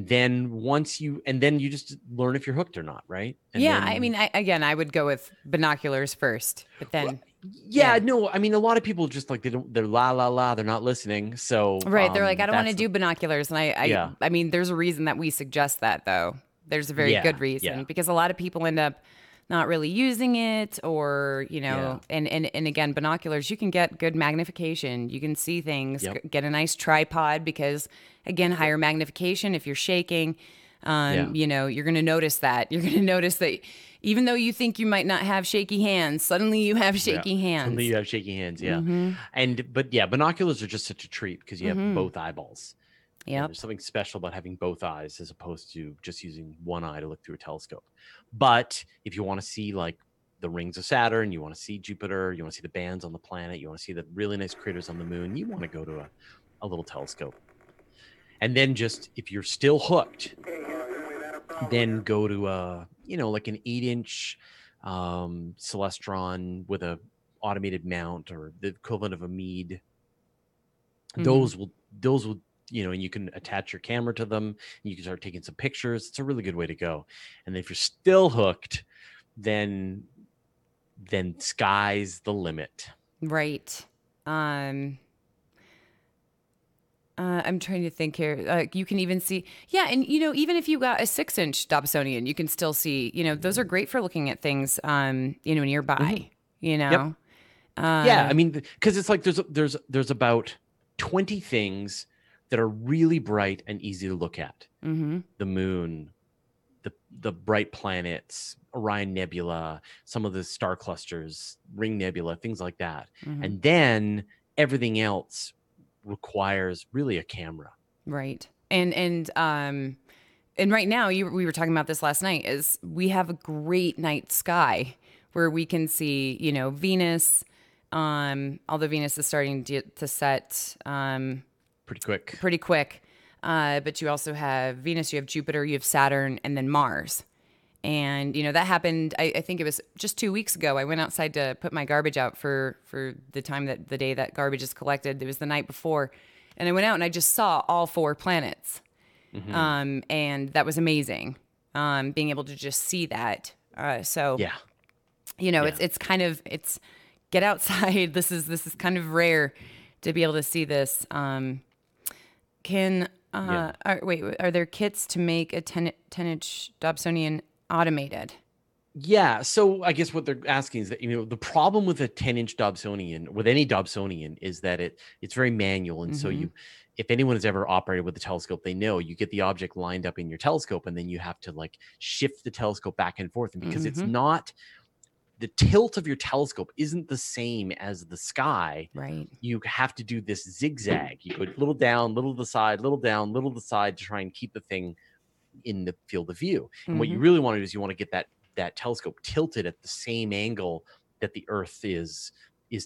then you just learn if you're hooked or not, right? And I mean, I would go with binoculars first, but then. No, I mean, a lot of people just like they're la la la, they're not listening. So right, they're like, I don't want to do binoculars, and I mean, there's a reason that we suggest that, though. There's a very good reason, because a lot of people end up not really using it, or and again, binoculars, you can get good magnification, you can see things, get a nice tripod, because again, higher magnification, if you're shaking, you're going to notice that. You're going to notice that even though you think you might not have shaky hands, suddenly you have shaky hands. Suddenly you have shaky hands, But binoculars are just such a treat because you have both eyeballs. Yeah, there's something special about having both eyes as opposed to just using one eye to look through a telescope. But if you want to see like the rings of Saturn, you want to see Jupiter, you want to see the bands on the planet, you want to see the really nice craters on the moon, you want to go to a little telescope. And then just, if you're still hooked, then go to like an 8-inch Celestron with a automated mount or the equivalent of a Mead. Mhm. Those will and you can attach your camera to them. And you can start taking some pictures. It's a really good way to go. And if you're still hooked, then sky's the limit. Right. Um, I'm trying to think here. You can even see, yeah, and even if you got a 6-inch Dobsonian, you can still see. Those are great for looking at things. Hmm. Nearby. You Yep. know. Yeah, I Uh, mean, because it's like there's about 20 things that are really bright and easy to look at. mm-hmm. The moon, the bright planets, Orion Nebula, some of the star clusters, Ring Nebula, things like that. Mm-hmm. And then everything else requires really a camera. Right. And right now, we were talking about this last night. Is we have a great night sky where we can see, Venus. Although Venus is starting to set Pretty quick. pretty quick, but you also have Venus, you have Jupiter, you have Saturn, and then Mars. And that happened. I think it was just 2 weeks ago. I went outside to put my garbage out for the day that garbage is collected. It was the night before, and I went out and I just saw all 4 planets. Hmm. And that was amazing. Being able to just see that. So Yeah. it's Yeah. it's get outside. This is kind of rare to be able to see this. Can Yeah. wait, are there kits to make a 10-inch Dobsonian automated? Yeah, so I guess what they're asking is that the problem with a 10-inch Dobsonian, with any Dobsonian, is that it's very manual, and so Mm-hmm. if anyone has ever operated with a telescope, they know you get the object lined up in your telescope, and then you have to like shift the telescope back and forth, and because it's Mm-hmm. not the tilt of your telescope isn't the same as the sky, Right. you have to do this zigzag. You go little down, little to the side, little down, little to the side to try and keep the thing in the field of view. And what you Mm-hmm. really want to do is you want to get that telescope tilted at the same angle that the Earth is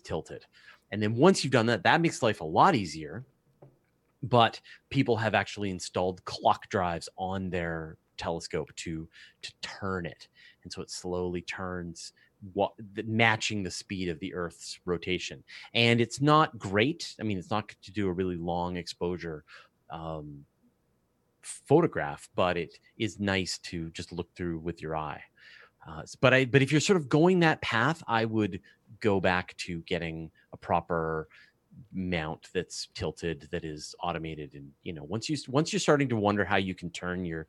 tilted. And then once you've done that, that makes life a lot easier. But people have actually installed clock drives on their telescope to turn it, and so it slowly turns, matching the speed of the Earth's rotation. And it's not great. I mean, it's not to do a really long exposure um, photograph, but it is nice to just look through with your eye. But if you're sort of going that path, I would go back to getting a proper mount that's tilted, that is automated. And once you're starting to wonder how you can turn your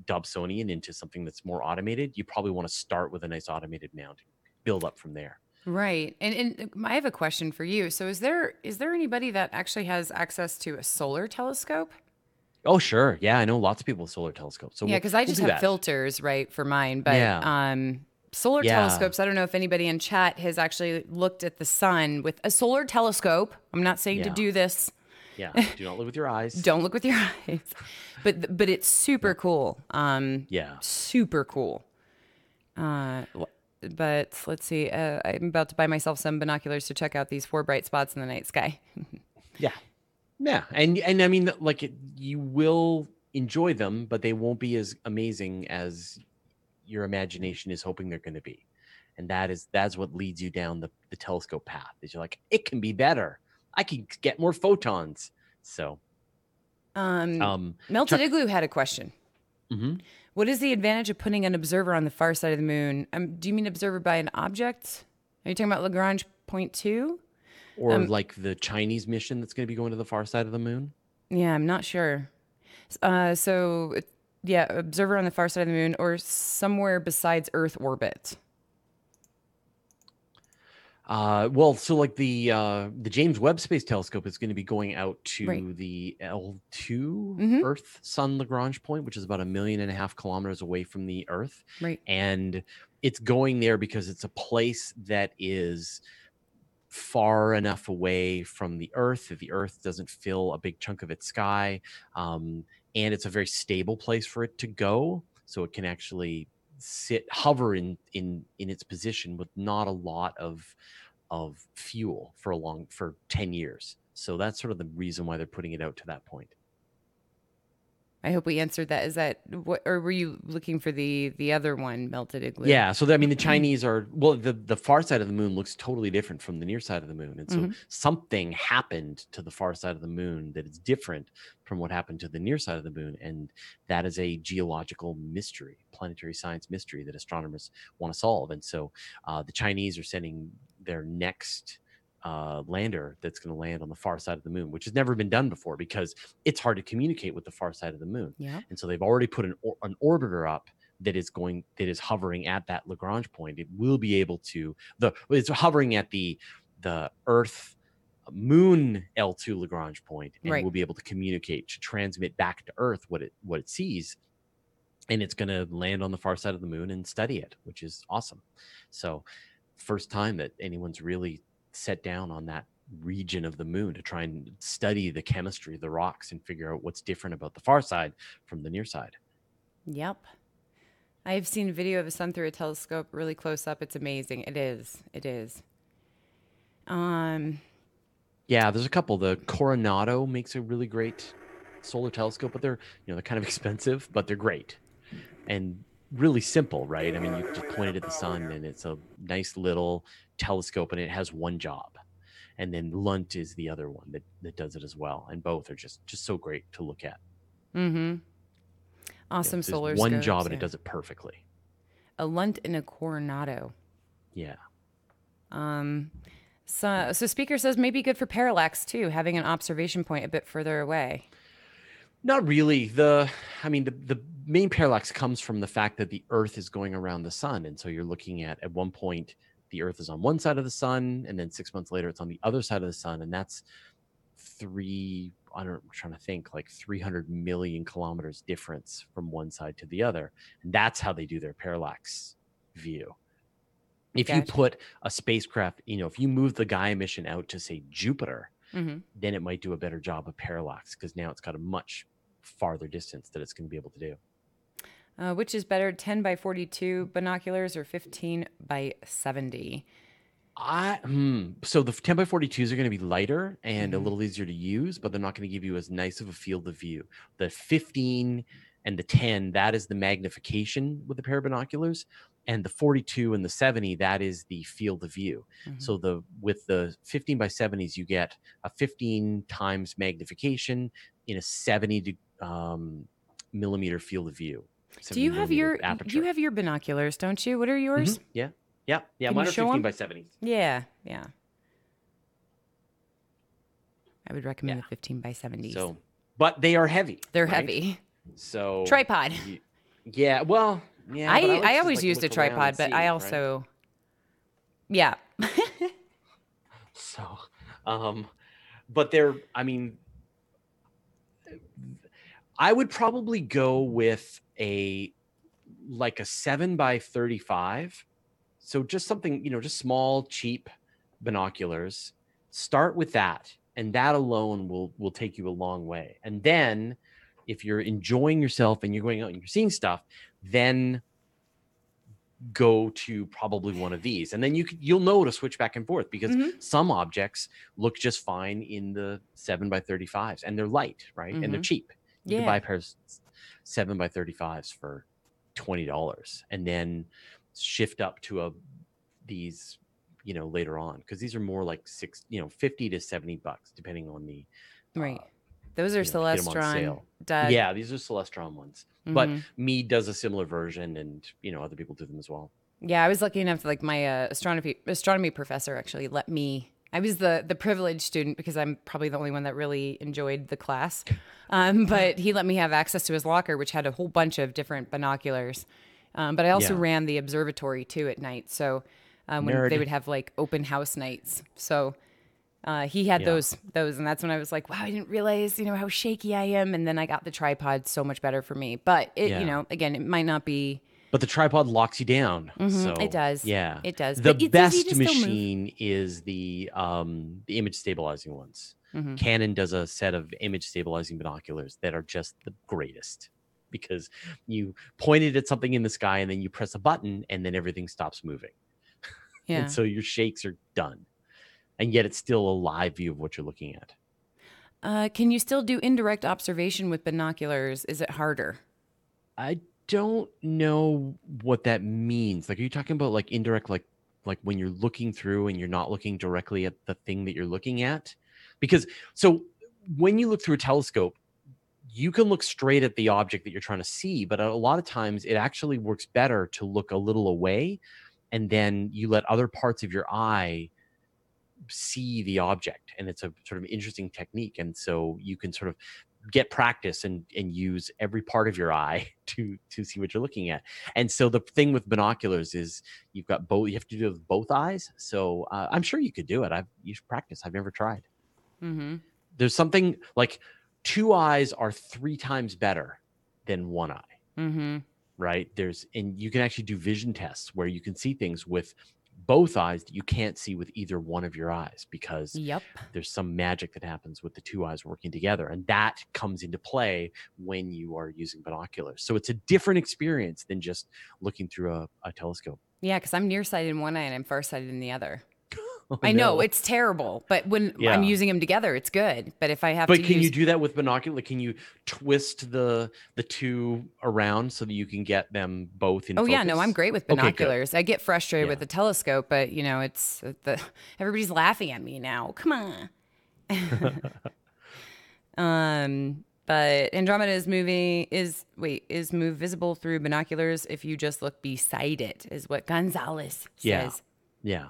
Dobsonian into something that's more automated, you probably want to start with a nice automated mount, build up from there. Right. And I have a question for you. So is there anybody that actually has access to a solar telescope? Oh, sure. Yeah, I know lots of people with solar telescopes. So Yeah, we'll because I we'll just do have that. filters, right, for mine. But Yeah. solar Yeah. telescopes, I don't know if anybody in chat has actually looked at the sun with a solar telescope. I'm not saying to Yeah. do this. Yeah. Do not live with your eyes. Don't look with your eyes. But it's super No. cool. Yeah. Super cool. But let's see. I'm about to buy myself some binoculars to check out these 4 bright spots in the night sky. Yeah. Yeah. And I mean, like, you will enjoy them, but they won't be as amazing as your imagination is hoping they're going to be. And that's what leads you down the telescope path. Is you're like, it can be better. I can get more photons. So, Melted Chuck. Igloo had a question. Mhm. What is the advantage of putting an observer on the far side of the moon? Do you mean observer by an object? Are you talking about Lagrange point two? Or like the Chinese mission that's going to be going to the far side of the moon. Yeah, I'm not sure. Yeah, observer on the far side of the moon or somewhere besides Earth orbit. Well, so like the James Webb Space Telescope is going to be going out Right. to the L2 Mm-hmm. Earth Sun Lagrange point, which is about 1.5 million kilometers away from the Earth, Right. and it's going there because it's a place that is far enough away from the Earth that the Earth doesn't fill a big chunk of its sky, and it's a very stable place for it to go, so it can actually hover in its position with not a lot of fuel for 10 years. So that's sort of the reason why they're putting it out to that point. I hope we answered that. Is that what, or were you looking for the other one, melted igloo? Yeah, so I mean, the Chinese are well. The far side of the moon looks totally different from the near side of the moon, and so Hmm. something happened to the far side of the moon that is different from what happened to the near side of the moon, and that is a geological mystery, planetary science mystery that astronomers want to solve. And so, the Chinese are sending their next lander that's going to land on the far side of the moon, which has never been done before because it's hard to communicate with the far side of the moon. Yeah. And so they've already put an orbiter up that is hovering at that Lagrange point. It will be able to it's hovering at the Earth Moon L2 Lagrange point, and Right. will be able to communicate to transmit back to Earth what it sees, and it's going to land on the far side of the moon and study it, which is awesome. So, first time that anyone's really set down on that region of the moon to try and study the chemistry of the rocks and figure out what's different about the far side from the near side. Yep. I've seen video of the sun through a telescope really close up. It's amazing. It is. It is. Um, Yeah, there's a couple. The Coronado makes a really great solar telescope, but they're kind of expensive, but they're great and really simple, right? I mean, you just point it at the sun, and it's a nice little telescope, and it has one job. And then Lunt is the other one that does it as well, and both are just so great to look at. mm-hmm. Awesome There's solar one job, scopes. and it Yeah. does it perfectly. A Lunt and a Coronado. Yeah. So speaker says maybe good for parallax too, having an observation point a bit further away. Not really. I mean, the main parallax comes from the fact that the Earth is going around the sun, and so you're looking at one point the Earth is on one side of the sun, and then 6 months later it's on the other side of the sun, and that's I'm trying to think, like 300 million kilometers difference from one side to the other, and that's how they do their parallax view. If you Gotcha. put a spacecraft, if you move the Gaia mission out to say Jupiter, Mm-hmm. then it might do a better job of parallax because now it's got a much farther distance that it's going to be able to do. Which is better, 10 by 42 binoculars or 15 by 70? So the 10 by 42s are going to be lighter and a Mm-hmm. little easier to use, but they're not going to give you as nice of a field of view. The 15 and the 10, that is the magnification with the pair of binoculars, and the 42 and the 70, that is the field of view. Mm-hmm. So with the 15 by 70s, you get a 15 times magnification in a 70 millimeter field of view. Do you have your aperture. you have your binoculars, don't you? What are yours? Mm-hmm. Yeah. Can Mine you are show 15 them? by 70s. Yeah. I would recommend Yeah. the 15 by 70s. So, but they are heavy. They're right? heavy. So Tripod. yeah. Well, yeah. but like I to always just, used a look around and tripod, but see, I right? also, yeah. So, but they're. I mean, I would probably go with a 7 by 35. So just something, just small, cheap binoculars. Start with that, and that alone will take you a long way. And then, if you're enjoying yourself and you're going out and you're seeing stuff, then go to probably one of these, and then you'll know to switch back and forth because Mm-hmm. some objects look just fine in the 7 by 35s, and they're light, right? And they're cheap. You can buy a pair of 7 by 35s for $20, and then shift up to these later on, because these are more like $50 to $70 depending on the Right. Those are get them on Celestron. sale. Doug. Yeah, these are Celestron ones, but Mead does a similar version, and other people do them as well. Yeah, I was lucky enough to, like, my astronomy professor actually let me. I was the privileged student because I'm probably the only one that really enjoyed the class. But he let me have access to his locker, which had a whole bunch of different binoculars. But I also ran the observatory too at night. So when they would have like open house nights. So he had those, and that's when I was like, wow, I didn't realize, how shaky I am. And then I got the tripod, so much better for me. But it, again, it might not be. But the tripod locks you down. So It does. Yeah, It does. The But it's easy to best still machine is the image stabilizing ones. Canon does a set of image stabilizing binoculars that are just the greatest, because you pointed at something in the sky and then you press a button and then everything stops moving. Yeah. And so your shakes are done, and yet it's still a live view of what you're looking at. Can you still do indirect observation with binoculars? Is it harder? I don't know what that means. Like, are you talking about like indirect, like when you're looking through and you're not looking directly at the thing that you're looking at? Because so when you look through a telescope, you can look straight at the object that you're trying to see, but a lot of times it actually works better to look a little away, and then you let other parts of your eye see the object, and it's a sort of interesting technique. And so you can sort of get practice and use every part of your eye to see what you're looking at. And so the thing with binoculars is you've got both, you have to do it with both eyes. So I'm sure you could do it. You should practice. I've never tried. Mm-hmm. There's something like two eyes are 3 times better than one eye. Mm-hmm. Right? And you can actually do vision tests where you can see things with both eyes that you can't see with either one of your eyes, because Yep. there's some magic that happens with the two eyes working together. And that comes into play when you are using binoculars. So it's a different experience than just looking through a telescope. Yeah, because I'm nearsighted in one eye and I'm farsighted in the other. Oh, I know no. it's terrible, but when I'm Yeah. using them together, it's good. But if I have But to can use, you do that with binocular? Can you twist the two around so that you can get them both in oh focus? yeah, no, I'm great with Okay, good. binoculars. I get frustrated Yeah. with the telescope, but you know, it's everybody's laughing at me now. Come on. But Andromeda is move visible through binoculars if you just look beside it, is what Gonzalez Yeah. says. Yeah.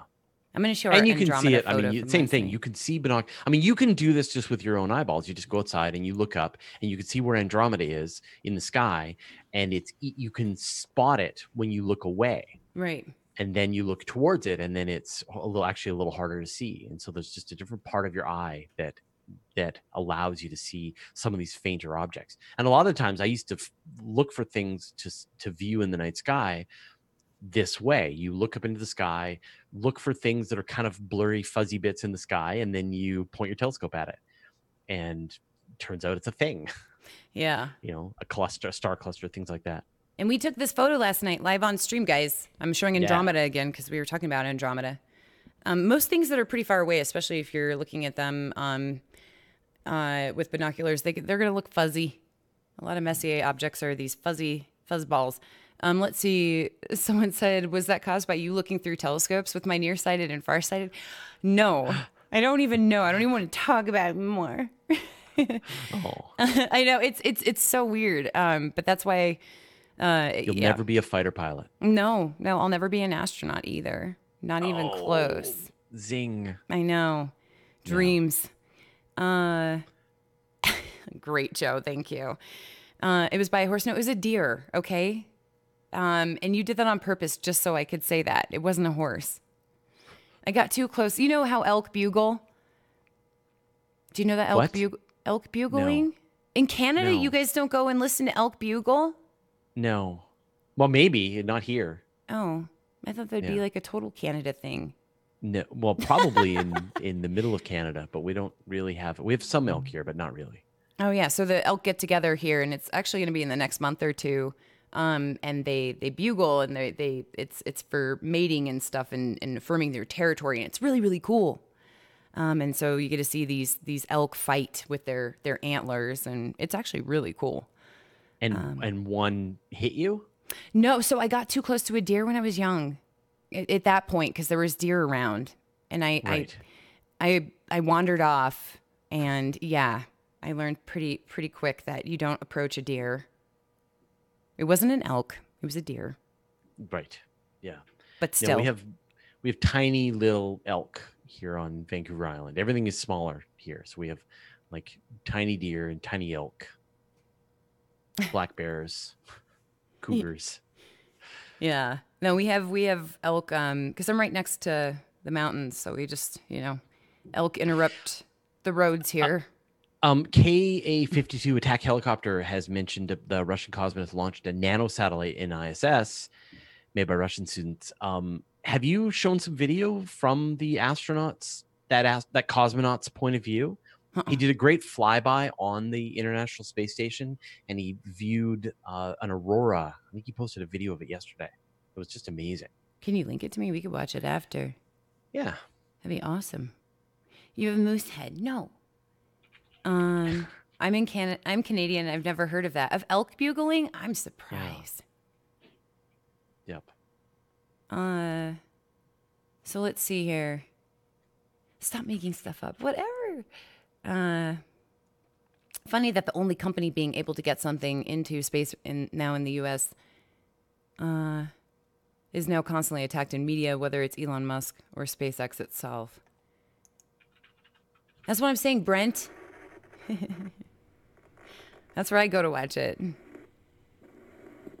I'm going to show And our you can see Andromeda it. I photo mean, from same last thing. night. You can see I mean, you can do this just with your own eyeballs. You just go outside and you look up and you can see where Andromeda is in the sky, and you can spot it when you look away. Right. And then you look towards it, and then it's actually a little harder to see. And so there's just a different part of your eye that allows you to see some of these fainter objects. And a lot of times I used to look for things to view in the night sky this way. You look up into the sky, look for things that are kind of blurry, fuzzy bits in the sky, and then you point your telescope at it. And turns out it's a thing. Yeah. A star cluster, things like that. And we took this photo last night live on stream, guys. I'm showing Andromeda again because we were talking about Andromeda. Most things that are pretty far away, especially if you're looking at them with binoculars, they're going to look fuzzy. A lot of Messier objects are these fuzzy fuzzballs. Let's see. Someone said, was that caused by you looking through telescopes with my nearsighted and farsighted? No, I don't even know. I don't even want to talk about it more. Oh. I know it's so weird. But that's why You'll never be a fighter pilot. No, I'll never be an astronaut either. Not even close. Zing. I know. Dreams. Great, Joe. Thank you. It was by a horse. No, it was a deer. Okay. And you did that on purpose just so I could say that. It wasn't a horse. I got too close. You know how elk bugle? Do you know that elk bugling? No. In Canada, No. you guys don't go and listen to elk bugle? No. Well, maybe not here. Oh, I thought that'd be like a total Canada thing. No. Well, probably in the middle of Canada, but we don't really have. We have some elk here, but not really. Oh yeah, so the elk get together here, and it's actually going to be in the next month or two. And they bugle, and it's for mating and stuff, and affirming their territory, and it's really really cool. And so you get to see these elk fight with their antlers, and it's actually really cool. And one hit you? No, so I got too close to a deer when I was young. At that point, because there was deer around, and I wandered off, and yeah, I learned pretty quick that you don't approach a deer. It wasn't an elk; it was a deer. Right. Yeah. But still, we have tiny little elk here on Vancouver Island. Everything is smaller here, so we have like tiny deer and tiny elk, black bears, cougars. Yeah. No, we have elk because I'm right next to the mountains, so we just elk interrupt the roads here. Ka-52 attack helicopter has mentioned the Russian cosmonauts launched a nano satellite in ISS made by Russian students. Have you shown some video from the astronauts, that cosmonaut's point of view? He did a great flyby on the International Space Station, and he viewed an aurora. I think he posted a video of it yesterday. It was just amazing. Can you link it to me? We could watch it after. Yeah. That'd be awesome. You have a moose head. No. I'm in Canada. I'm Canadian. I've never heard of that. Of elk bugling? I'm Yeah. surprised. Yep. So let's see here. Stop making stuff up. Whatever. Funny that the only company being able to get something into space now in the U.S. Is now constantly attacked in media, whether it's Elon Musk or SpaceX itself. That's what I'm saying, Brent. That's where I go to watch it.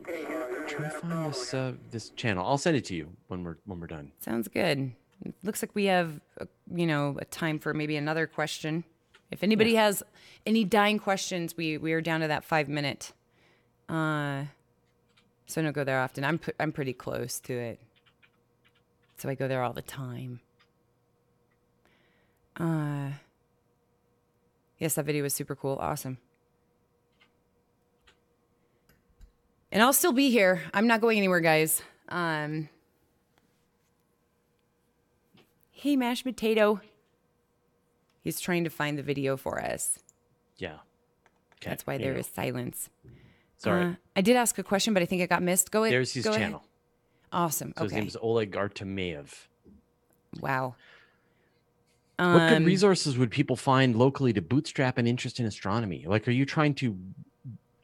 Try to find this channel. I'll send it to you when we're done. Sounds good. It looks like we have, a time for maybe another question. If anybody has any dying questions, we are down to that 5 minute. So I don't go there often. I'm pretty close to it, so I go there all the time. Yes, that video was super cool. Awesome. And I'll still be here. I'm not going anywhere, guys. Hey, mashed potato. He's trying to find the video for us. Yeah. Okay. That's why there is silence. Sorry. I did ask a question, but I think it got missed. Go ahead. There's his channel. Ahead. Awesome. So okay. his name is Oleg Artemyev. Wow. What good resources would people find locally to bootstrap an interest in astronomy? Like, are you trying to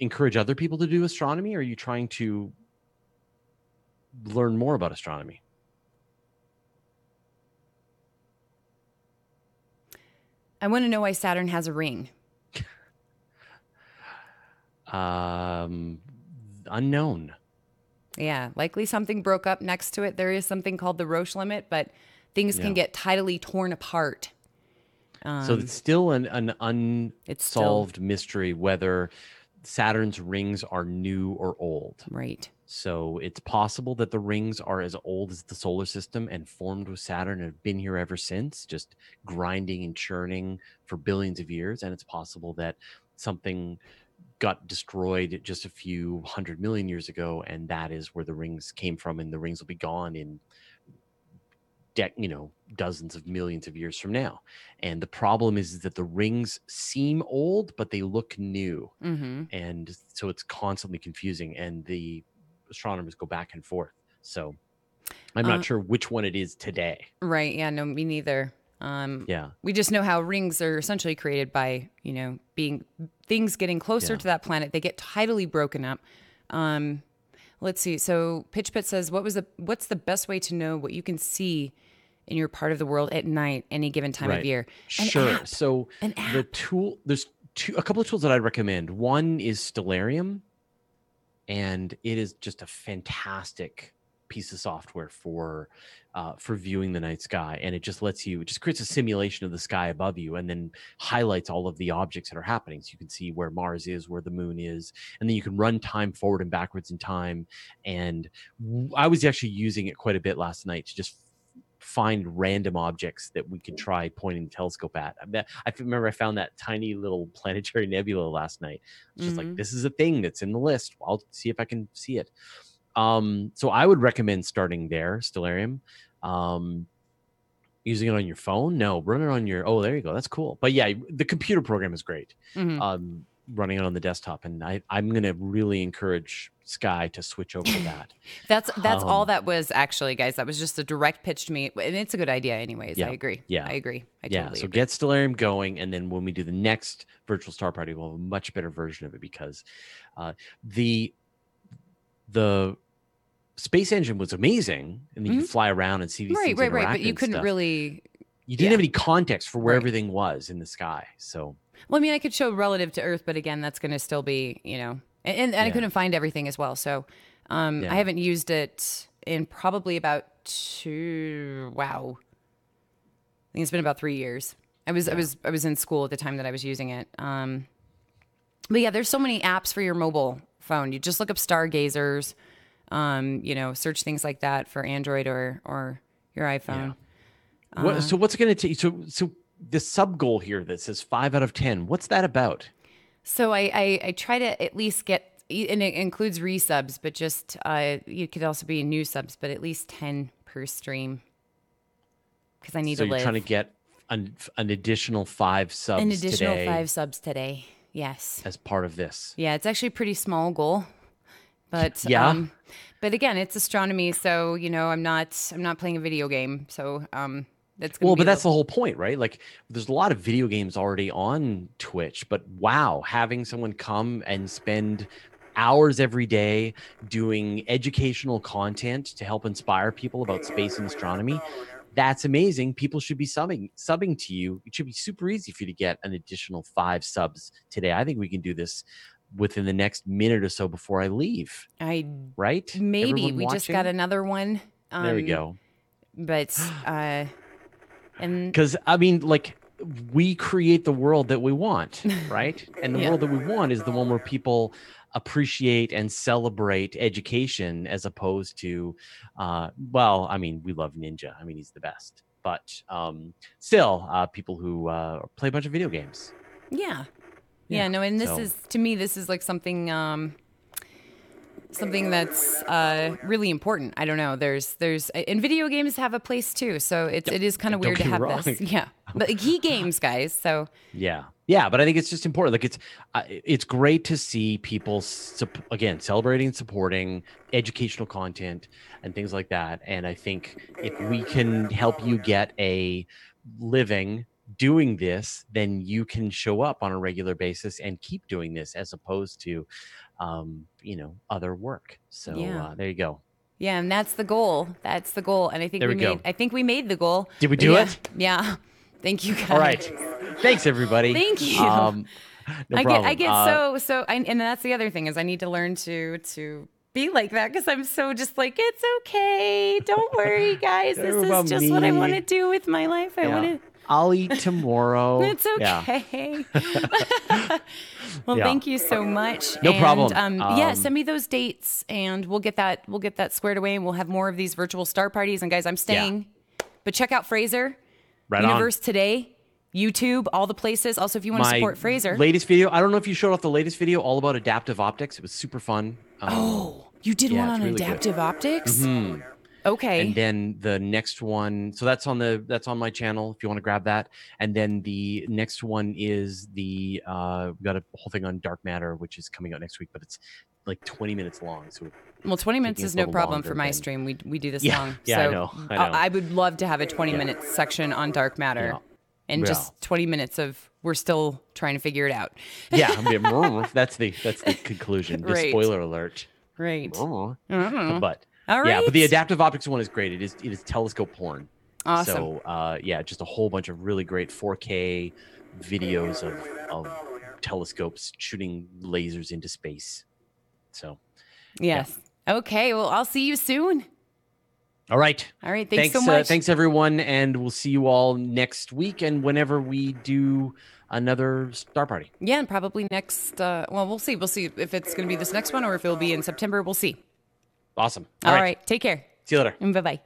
encourage other people to do astronomy, or are you trying to learn more about astronomy? I want to know why Saturn has a ring. Unknown. Yeah, likely something broke up next to it. There is something called the Roche limit, but things can get tidally torn apart. So it's still an unsolved mystery whether Saturn's rings are new or old. Right. So it's possible that the rings are as old as the solar system and formed with Saturn and have been here ever since, just grinding and churning for billions of years. And it's possible that something got destroyed just a few 100 million years ago, and that is where the rings came from, and the rings will be gone in dozens of millions of years from now. And the problem is that the rings seem old, but they look new. Mm-hmm. And so it's constantly confusing, and the astronomers go back and forth. So I'm not sure which one it is today. Right. Yeah, no, me neither. We just know how rings are essentially created by, being things getting closer to that planet. They get tidally broken up. Let's see. So Pitch Pit says, what's the best way to know what you can see in your part of the world at night, any given time of year? Sure. So the tool, there's a couple of tools that I'd recommend. One is Stellarium, and it is just a fantastic piece of software for viewing the night sky, and it just creates a simulation of the sky above you, and then highlights all of the objects that are happening, so you can see where Mars is, where the moon is, and then you can run time forward and backwards in time. And I was actually using it quite a bit last night to just find random objects that we could try pointing the telescope at. I remember I found that tiny little planetary nebula last night. It's just like, this is a thing that's in the list. I'll see if I can see it. So I would recommend starting there, Stellarium. Using it on your phone? No, run it on your, there you go. That's cool. But yeah, the computer program is great. Running it on the desktop. And I'm going to really encourage Sky to switch over to that. That's all that was actually, guys. That was just a direct pitch to me. And it's a good idea anyways. Yeah. I agree. Yeah. I agree. I totally so agree. get Stellarium going. And then when we do the next virtual star party, we'll have a much better version of it, because the space engine was amazing, and then you could fly around and see these things right. But you couldn't really. You didn't have any context for where everything was in the sky. So, well, I mean, I could show relative to Earth, but again, that's going to still be, and I couldn't find everything as well. So, I haven't used it in probably about I think it's been about 3 years. I was in school at the time that I was using it. But yeah, there's so many apps for your mobile phone. You just look up stargazers. Search things like that for Android or your iPhone. So what's it going to take? So the sub goal here that says 5 out of 10, what's that about? So I try to at least get, and it includes resubs, but just, you could also be new subs, but at least 10 per stream. Because I need to live. So you're trying to get an additional 5 An subs additional today 5 subs today. Yes. as part of this. Yeah, it's actually a pretty small goal. But Yeah. but again, it's astronomy, so I'm not playing a video game. So that's going to Well, be but a that's little. the whole point, right? Like, there's a lot of video games already on Twitch, but wow, having someone come and spend hours every day doing educational content to help inspire people about space and astronomy, that's amazing. People should be subbing to you. It should be super easy for you to get an additional 5 subs today. I think we can do this within the next minute or so before I leave, I right? maybe Everyone we just got watching? another one. There we go. But and Because I mean, like, we create the world that we want, right? And the yeah. world that we want is the one where people appreciate and celebrate education, as opposed to, well, I mean, we love Ninja. I mean, he's the best. But still, people who play a bunch of video games. Yeah. Yeah. Yeah, no, and this So is, to me, this is like something that's really important. I don't know. There's and video games have a place too. So it is kind of don't weird to get me have wrong. this. Yeah. But like, games, guys. So yeah, yeah, but I think it's just important. Like, it's great to see people again celebrating and supporting educational content and things like that. And I think if we can help you get a living doing this, then you can show up on a regular basis and keep doing this, as opposed to, other work. So yeah. there you go. Yeah, and that's the goal. That's the goal. And There we go. I think we made the goal. Did we But do yeah, it? Yeah. Thank you guys. All right. Thanks, everybody. Thank you. No problem. I get and that's the other thing is I need to learn to be like that, because I'm so just like, it's okay. Don't worry, guys. This is just what I want to do with my life. I want to. I'll eat tomorrow. It's okay. Well, Yeah. thank you so much. No problem. Yeah, send me those dates, and we'll get that squared away, and we'll have more of these virtual star parties. And guys, I'm staying, but check out Fraser Right Universe today, YouTube, all the places. Also, if you want to support Fraser, latest video. I don't know if you showed off the latest video, all about adaptive optics. It was super fun. you did one it's on really good. adaptive optics. Hmm. Okay. And then the next one, so that's on my channel if you want to grab that. And then the next one is we got a whole thing on dark matter, which is coming out next week, but it's like 20 minutes long. So Well, 20 minutes taking is us a no little problem longer for my than- stream. We do this Yeah, long. yeah, So I know. I would love to have a 20-minute section on dark matter, Yeah. and just 20 minutes of we're still trying to figure it out. Yeah, I mean, that's the conclusion. Just Right. spoiler alert. Right. But All yeah, right. but the adaptive optics one is great. It is telescope porn. Awesome. So just a whole bunch of really great 4K videos of telescopes shooting lasers into space. So Yes. Okay. Well, I'll see you soon. all right. All right. Thanks so much. Thanks everyone, and we'll see you all next week and whenever we do another star party. Yeah, and probably next. Well, we'll see. We'll see if it's going to be this next one or if it'll be in September. We'll see. Awesome. All right. Take care. See you later. And bye-bye.